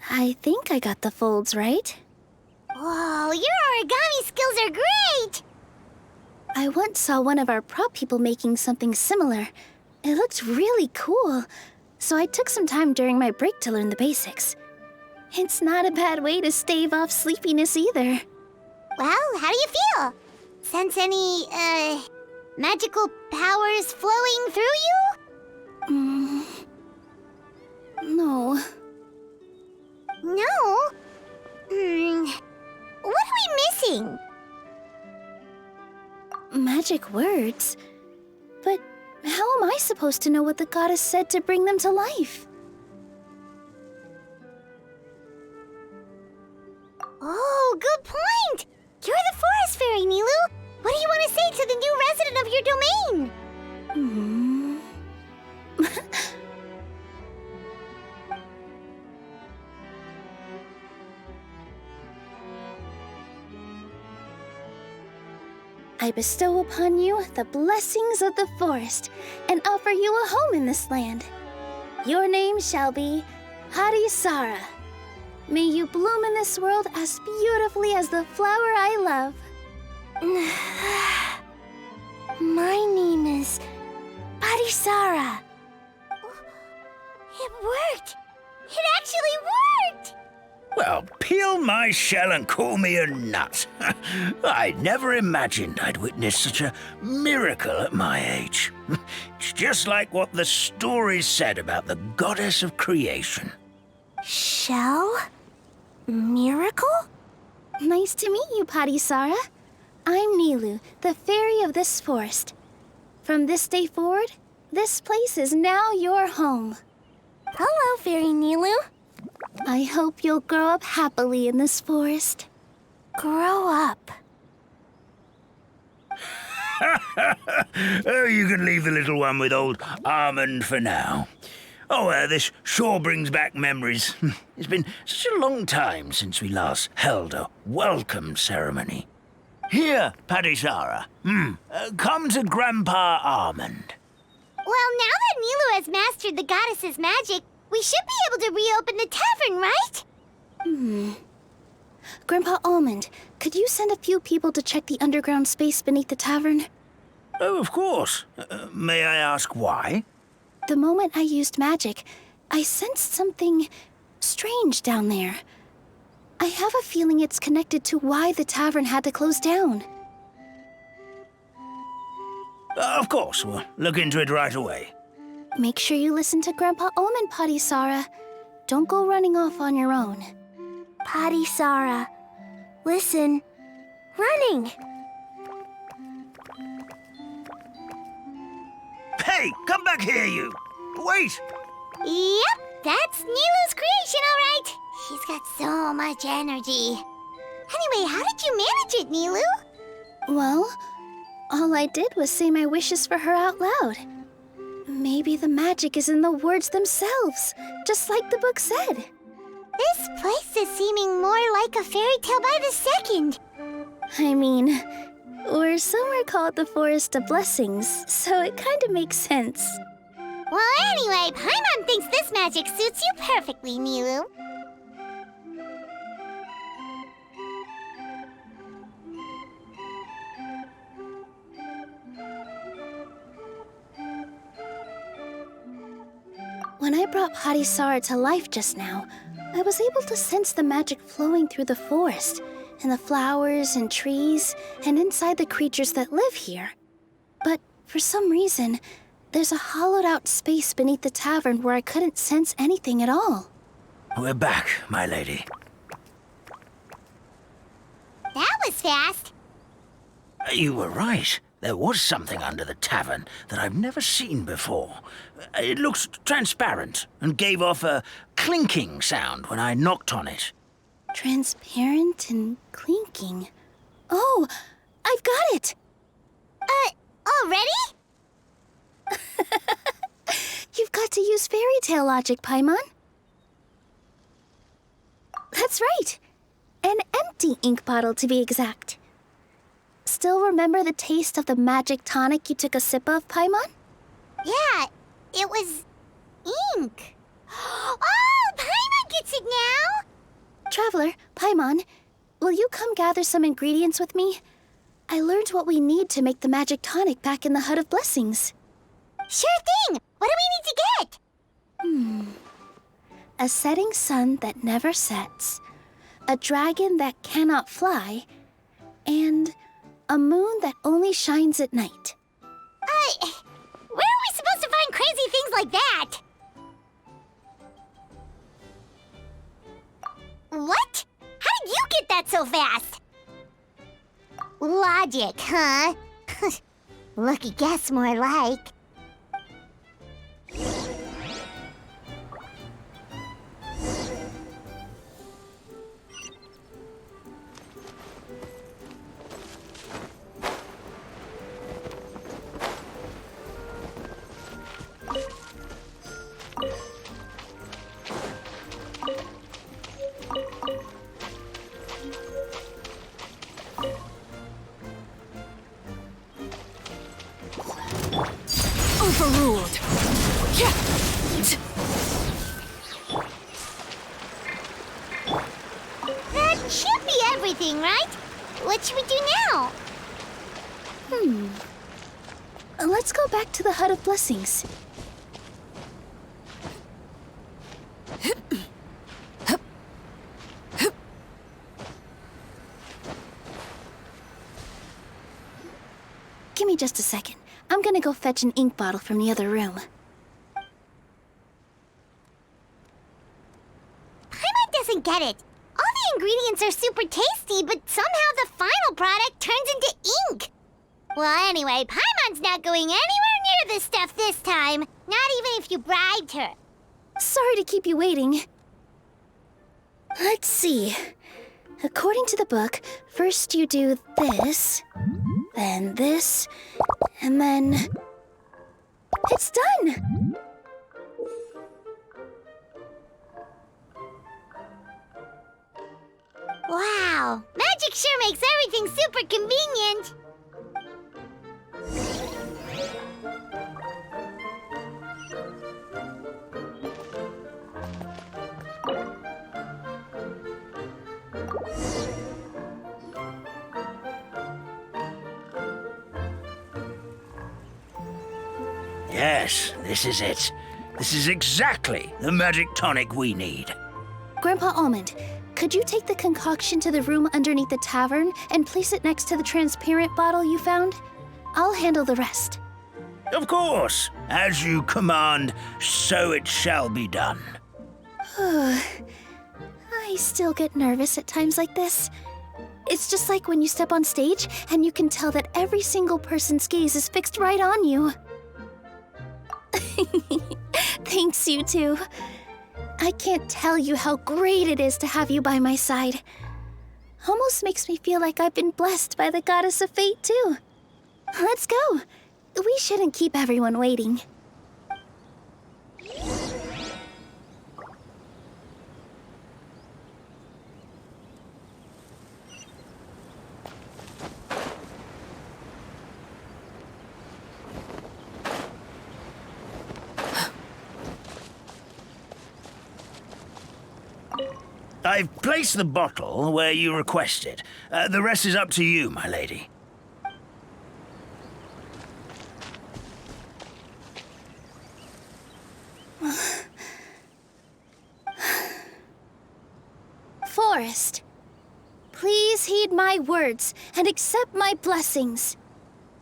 I think I got the folds right. Whoa, your origami skills are great! I once saw one of our prop people making something similar. It looked really cool, so I took some time during my break to learn the basics. It's not a bad way to stave off sleepiness either. Well, how do you feel? Sense any, magical powers flowing through you? No. No? What are we missing? Magic words? But how am I supposed to know what the goddess said to bring them to life? Oh, good point! You're the forest fairy, Nilu! What do you want to say to the new resident of your domain? I bestow upon you the blessings of the forest and offer you a home in this land. Your name shall be Harisara. May you bloom in this world as beautifully as the flower I love. My name is Harisara. It worked! It actually worked! Well, peel my shell and call me a nut. I'd never imagined I'd witness such a miracle at my age. It's just like what the stories said about the goddess of creation. Shell? Miracle? Nice to meet you, Harisara. I'm Nilu, the fairy of this forest. From this day forward, this place is now your home. Hello, Fairy Nilu. I hope you'll grow up happily in this forest. Grow up? Oh, you can leave the little one with old Almond for now. Oh, this sure brings back memories. It's been such a long time since we last held a welcome ceremony. Here, Padisara. Come to Grandpa Almond. Well, now that Nilu has mastered the goddess's magic, we should be able to reopen the tavern, right? Grandpa Almond, could you send a few people to check the underground space beneath the tavern? Oh, of course. May I ask why? The moment I used magic, I sensed something strange down there. I have a feeling it's connected to why the tavern had to close down. Of course, we'll look into it right away. Make sure you listen to Grandpa Almond, Padisara. Don't go running off on your own. Padisara, listen. Running! Hey, come back here, you! Wait! Yep, that's Nilu's creation, all right. She's got so much energy. Anyway, how did you manage it, Nilu? Well, all I did was say my wishes for her out loud. Maybe the magic is in the words themselves, just like the book said. This place is seeming more like a fairy tale by the second. I mean, we're somewhere called the Forest of Blessings, so it kind of makes sense. Well, anyway, Paimon thinks this magic suits you perfectly, Nilu. When I brought Harisara to life just now, I was able to sense the magic flowing through the forest, and the flowers and trees, and inside the creatures that live here. But for some reason, there's a hollowed-out space beneath the tavern where I couldn't sense anything at all. We're back, my lady. That was fast. You were right. There was something under the tavern that I've never seen before. It looked transparent and gave off a clinking sound when I knocked on it. Transparent and clinking. Oh, I've got it! Already? You've got to use fairy tale logic, Paimon. That's right. An empty ink bottle, to be exact. Still remember the taste of the magic tonic you took a sip of, Paimon? Yeah, it was ink. Oh, Paimon gets it now! Traveler, Paimon, will you come gather some ingredients with me? I learned what we need to make the magic tonic back in the Hut of Blessings. Sure thing! What do we need to get? A setting sun that never sets, a dragon that cannot fly, and a moon that only shines at night. Where are we supposed to find crazy things like that? What? How did you get that so fast? Logic, huh? Lucky guess, more like. Overruled. Yeah. That should be everything, right? What should we do now? Let's go back to the Hut of Blessings. Give me just a second. I'm gonna go fetch an ink bottle from the other room. Paimon doesn't get it. All the ingredients are super tasty, but somehow the final product turns into ink. Well, anyway, Paimon's not going anywhere near this stuff this time. Not even if you bribed her. Sorry to keep you waiting. Let's see. According to the book, first you do this, then this, and then... It's done! Wow, magic sure makes everything super convenient. Yes, this is it. This is exactly the magic tonic we need. Grandpa Almond, could you take the concoction to the room underneath the tavern and place it next to the transparent bottle you found? I'll handle the rest. Of course. As you command, so it shall be done. I still get nervous at times like this. It's just like when you step on stage and you can tell that every single person's gaze is fixed right on you. Thanks, you two. I can't tell you how great it is to have you by my side. Almost makes me feel like I've been blessed by the goddess of fate, too. Let's go. We shouldn't keep everyone waiting. I've placed the bottle where you requested. The rest is up to you, my lady. Forest, please heed my words and accept my blessings.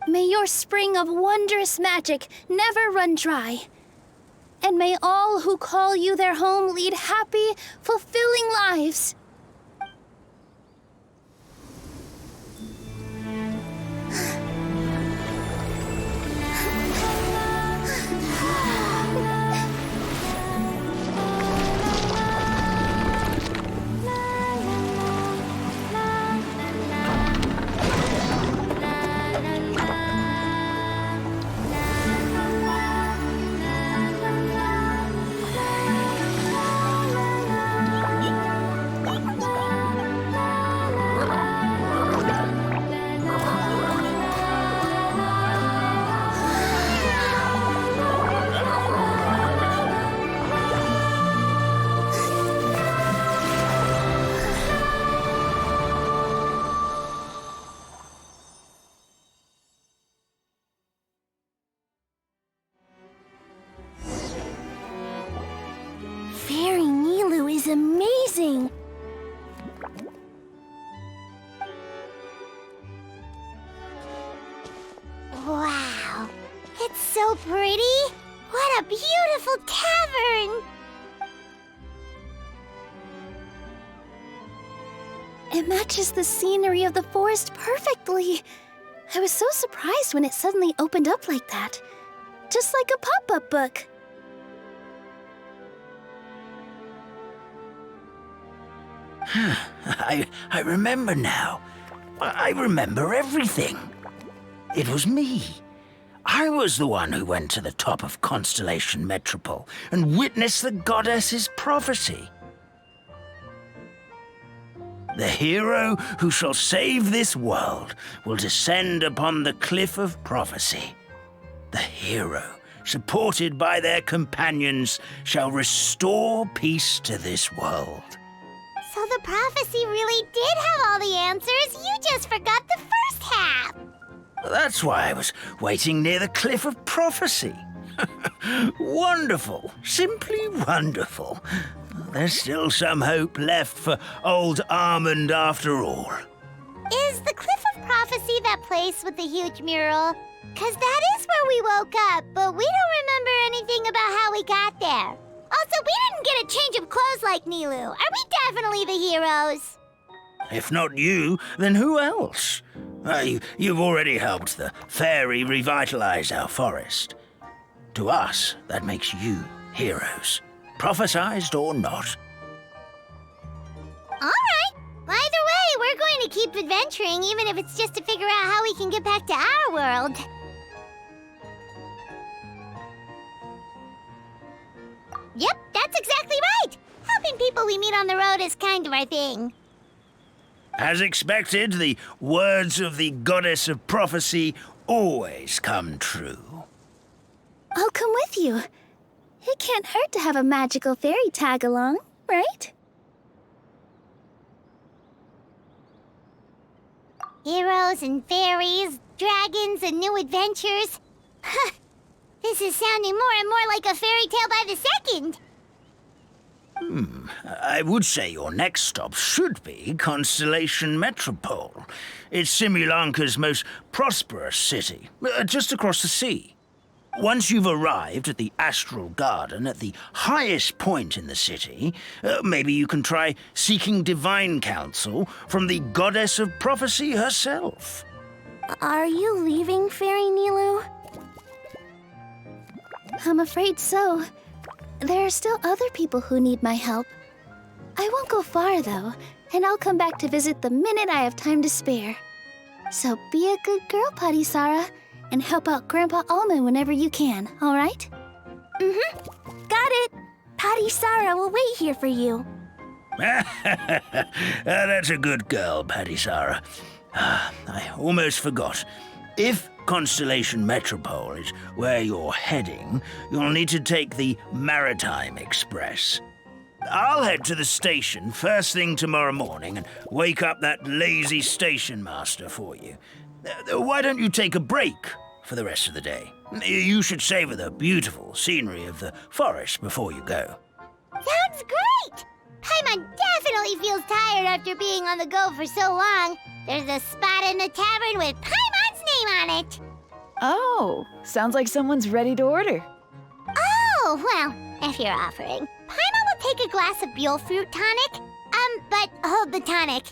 May your spring of wondrous magic never run dry. And may all who call you their home lead happy, fulfilling lives. Wow, it's so pretty. What a beautiful tavern. It matches the scenery of the forest perfectly. I was so surprised when it suddenly opened up like that. Just like a pop-up book. I remember now. I remember everything. It was me. I was the one who went to the top of Constellation Metropole and witnessed the goddess's prophecy. The hero who shall save this world will descend upon the cliff of prophecy. The hero, supported by their companions, shall restore peace to this world. So the prophecy really did have all the answers. You just forgot the first half. That's why I was waiting near the cliff of prophecy. Wonderful, simply wonderful. There's still some hope left for old Armand after all. Is the Cliff of Prophecy that place with the huge mural? 'Cause that is where we woke up, but we don't remember anything about how we got there. Also, we didn't get a change of clothes like Nilu. Are we definitely the heroes? If not you, then who else? You've already helped the fairy revitalize our forest. To us, that makes you heroes, prophesized or not. All right. Either way, we're going to keep adventuring, even if it's just to figure out how we can get back to our world. Yep, that's exactly right. Helping people we meet on the road is kind of our thing. As expected, the words of the goddess of prophecy always come true. I'll come with you. It can't hurt to have a magical fairy tag along, right? Heroes and fairies, dragons and new adventures. This is sounding more and more like a fairy tale by the second. I would say your next stop should be Constellation Metropole. It's Simulanka's most prosperous city, just across the sea. Once you've arrived at the Astral Garden at the highest point in the city, maybe you can try seeking divine counsel from the goddess of prophecy herself. Are you leaving, Fairy Nilu? I'm afraid so. There are still other people who need my help. I won't go far, though, and I'll come back to visit the minute I have time to spare. So be a good girl, Padisara, and help out Grandpa Almond whenever you can, all right? Mm-hmm. Got it. Padisara will wait here for you. That's a good girl, Padisara. I almost forgot. If Constellation Metropole is where you're heading, you'll need to take the Maritime Express. I'll head to the station first thing tomorrow morning and wake up that lazy station master for you. Why don't you take a break for the rest of the day? You should savor the beautiful scenery of the forest before you go. Sounds great! Paimon definitely feels tired after being on the go for so long. There's a spot in the tavern with Paimon's name on it. Oh, sounds like someone's ready to order. Oh, well, if you're offering. Paimon will take a glass of Buell fruit tonic. But hold the tonic.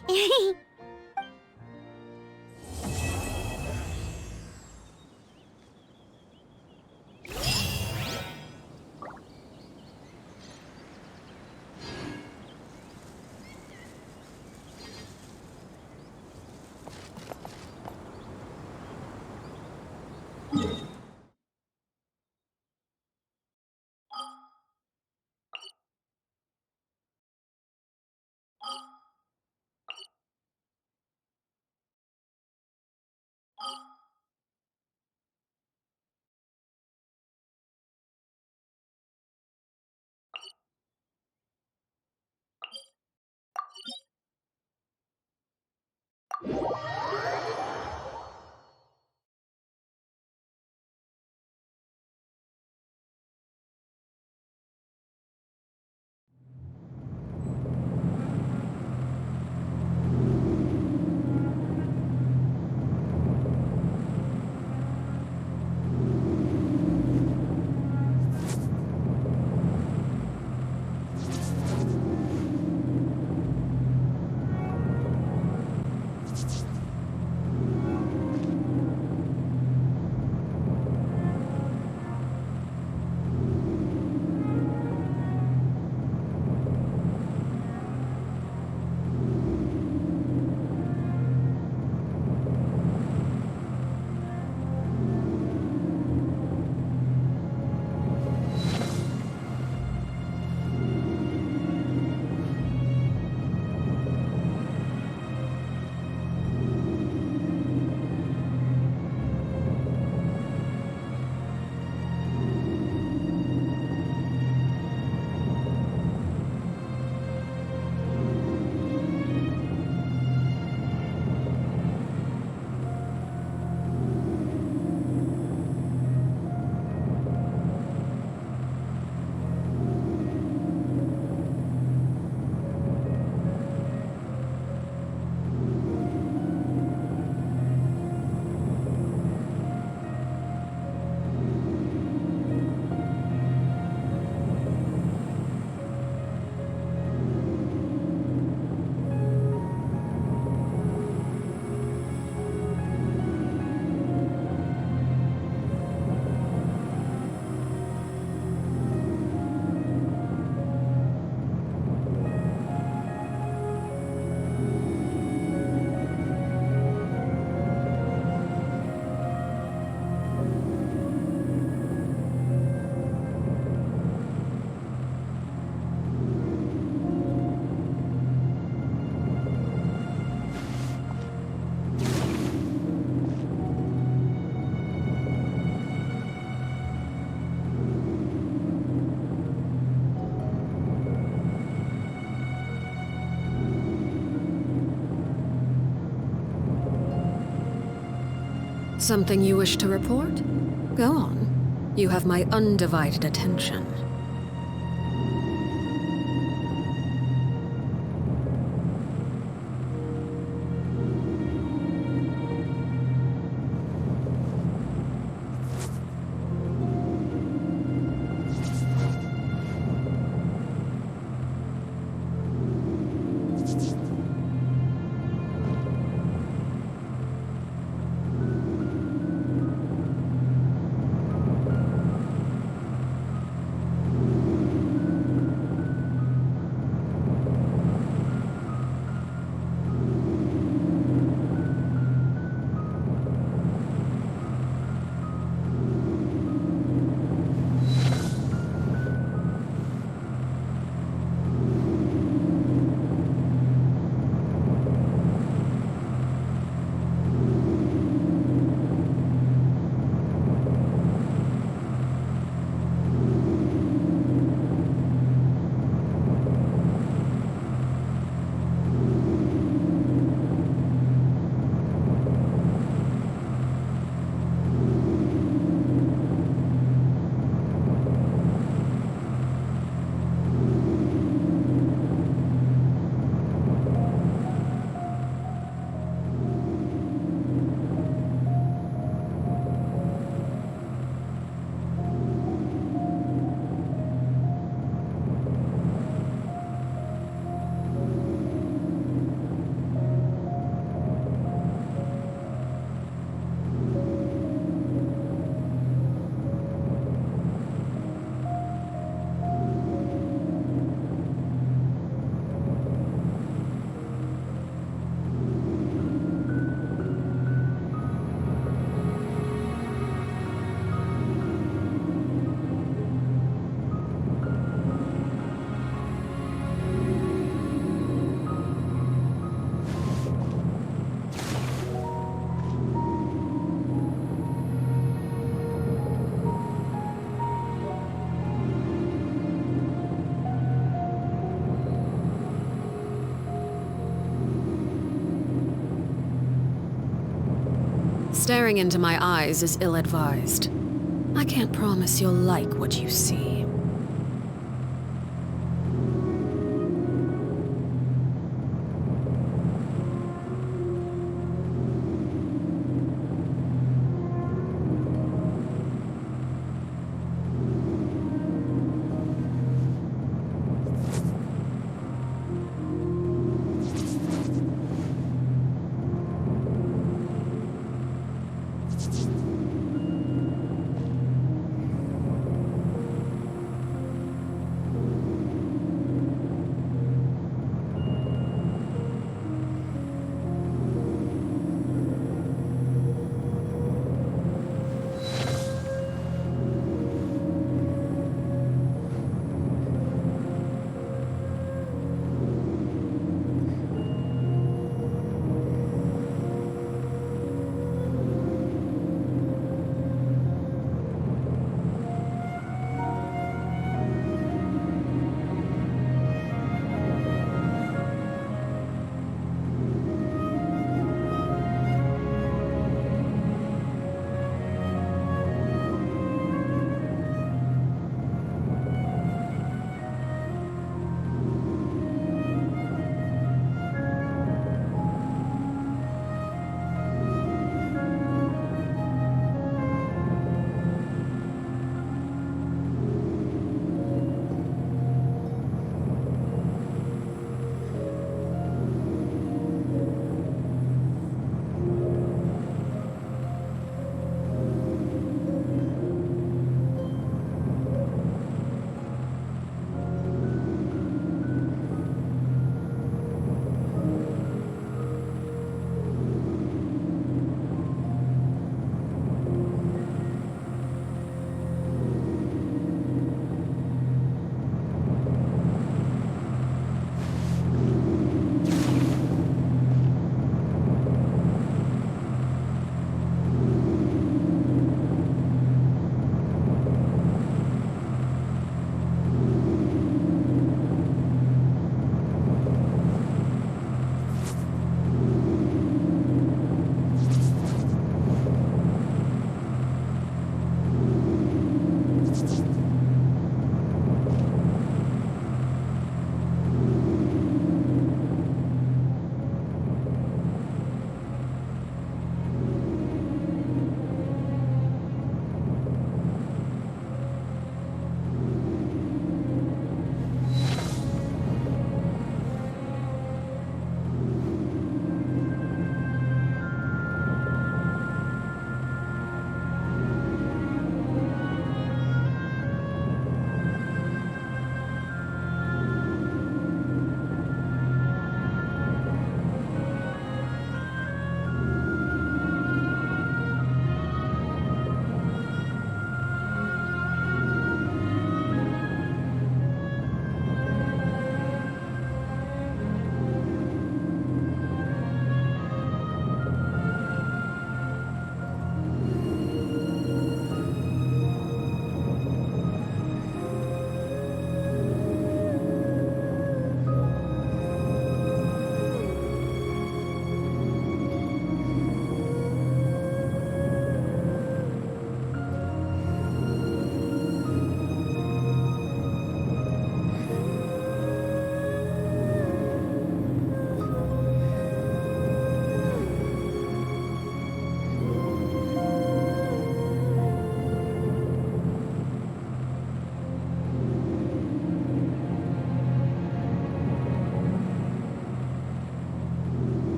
Something you wish to report? Go on. You have my undivided attention. Staring into my eyes is ill-advised. I can't promise you'll like what you see.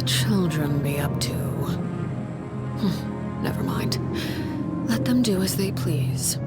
the children be up to? Never mind. Let them do as they please.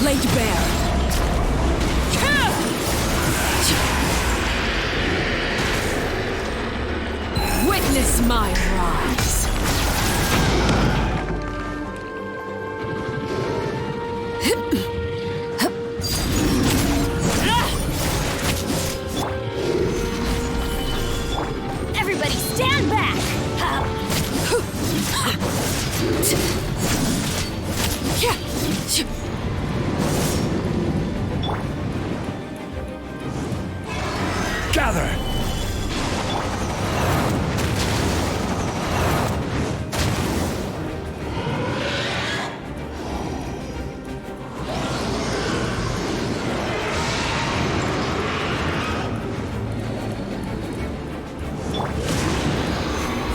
Laid bare. Witness my rise. Everybody stand back! Gather!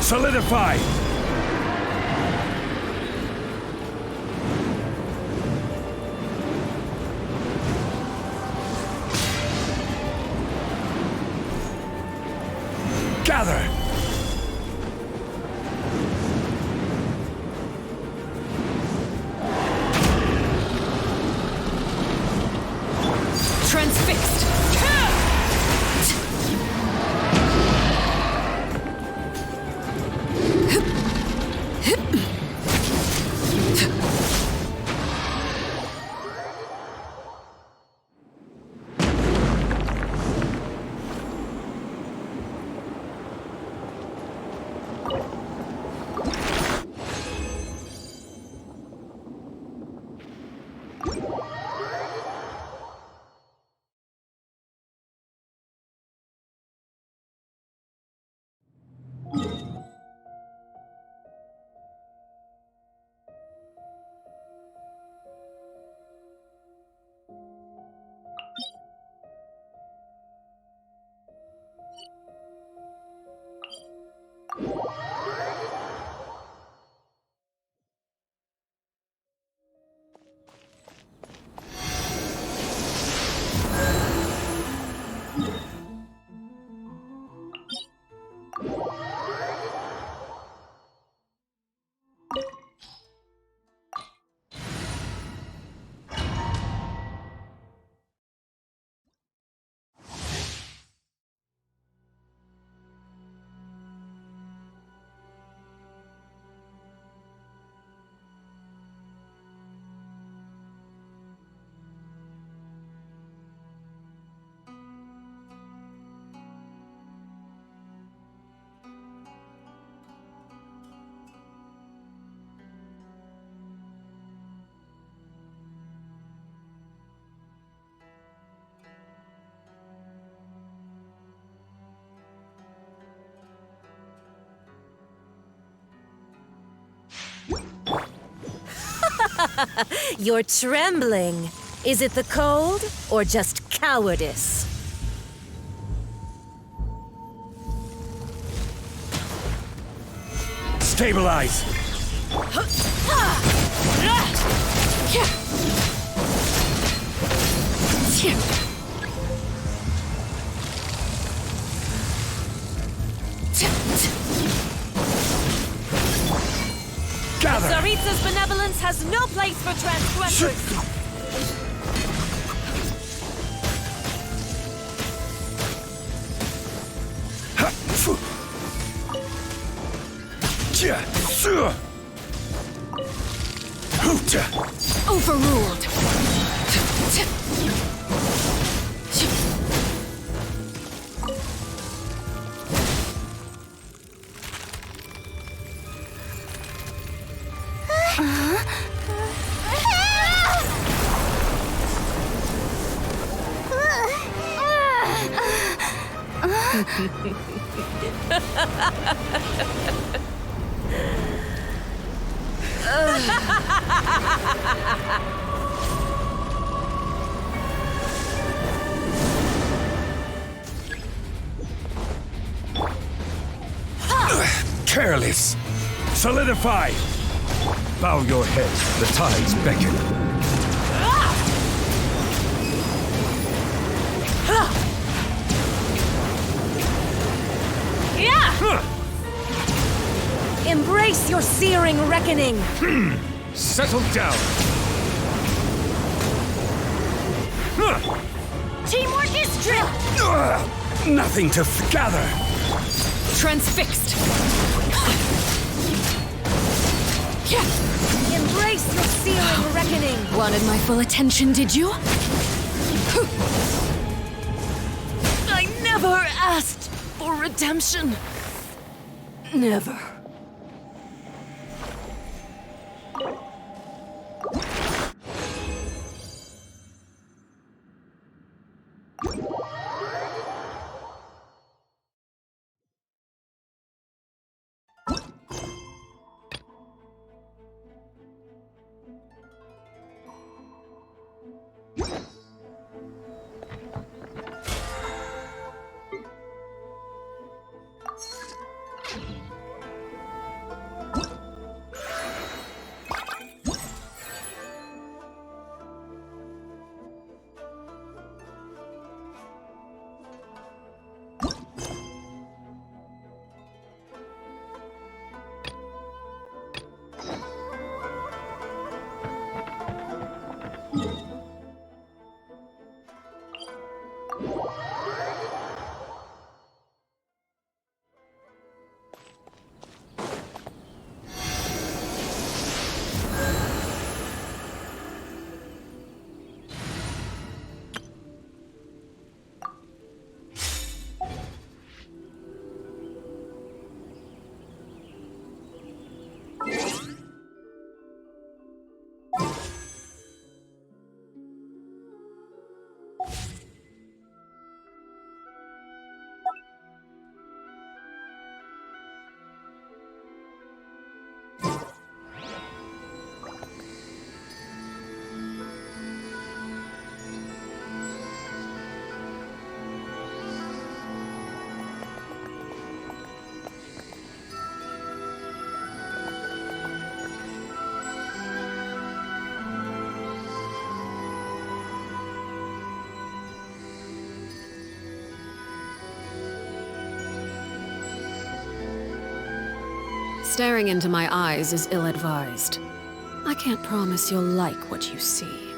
Solidify! Gather! Transfixed. You're trembling. Is it the cold or just cowardice? Stabilize! Gather! Tsaritsa's benevolence has no place for transgressors! Overruled. Careless! Solidify! Bow your head, the tides beckon. Embrace your searing reckoning! Settle down! Teamwork is drill! Nothing to gather! Transfixed. Embrace your searing reckoning! Wanted my full attention, did you? I never asked for redemption. Never. Staring into my eyes is ill-advised. I can't promise you'll like what you see.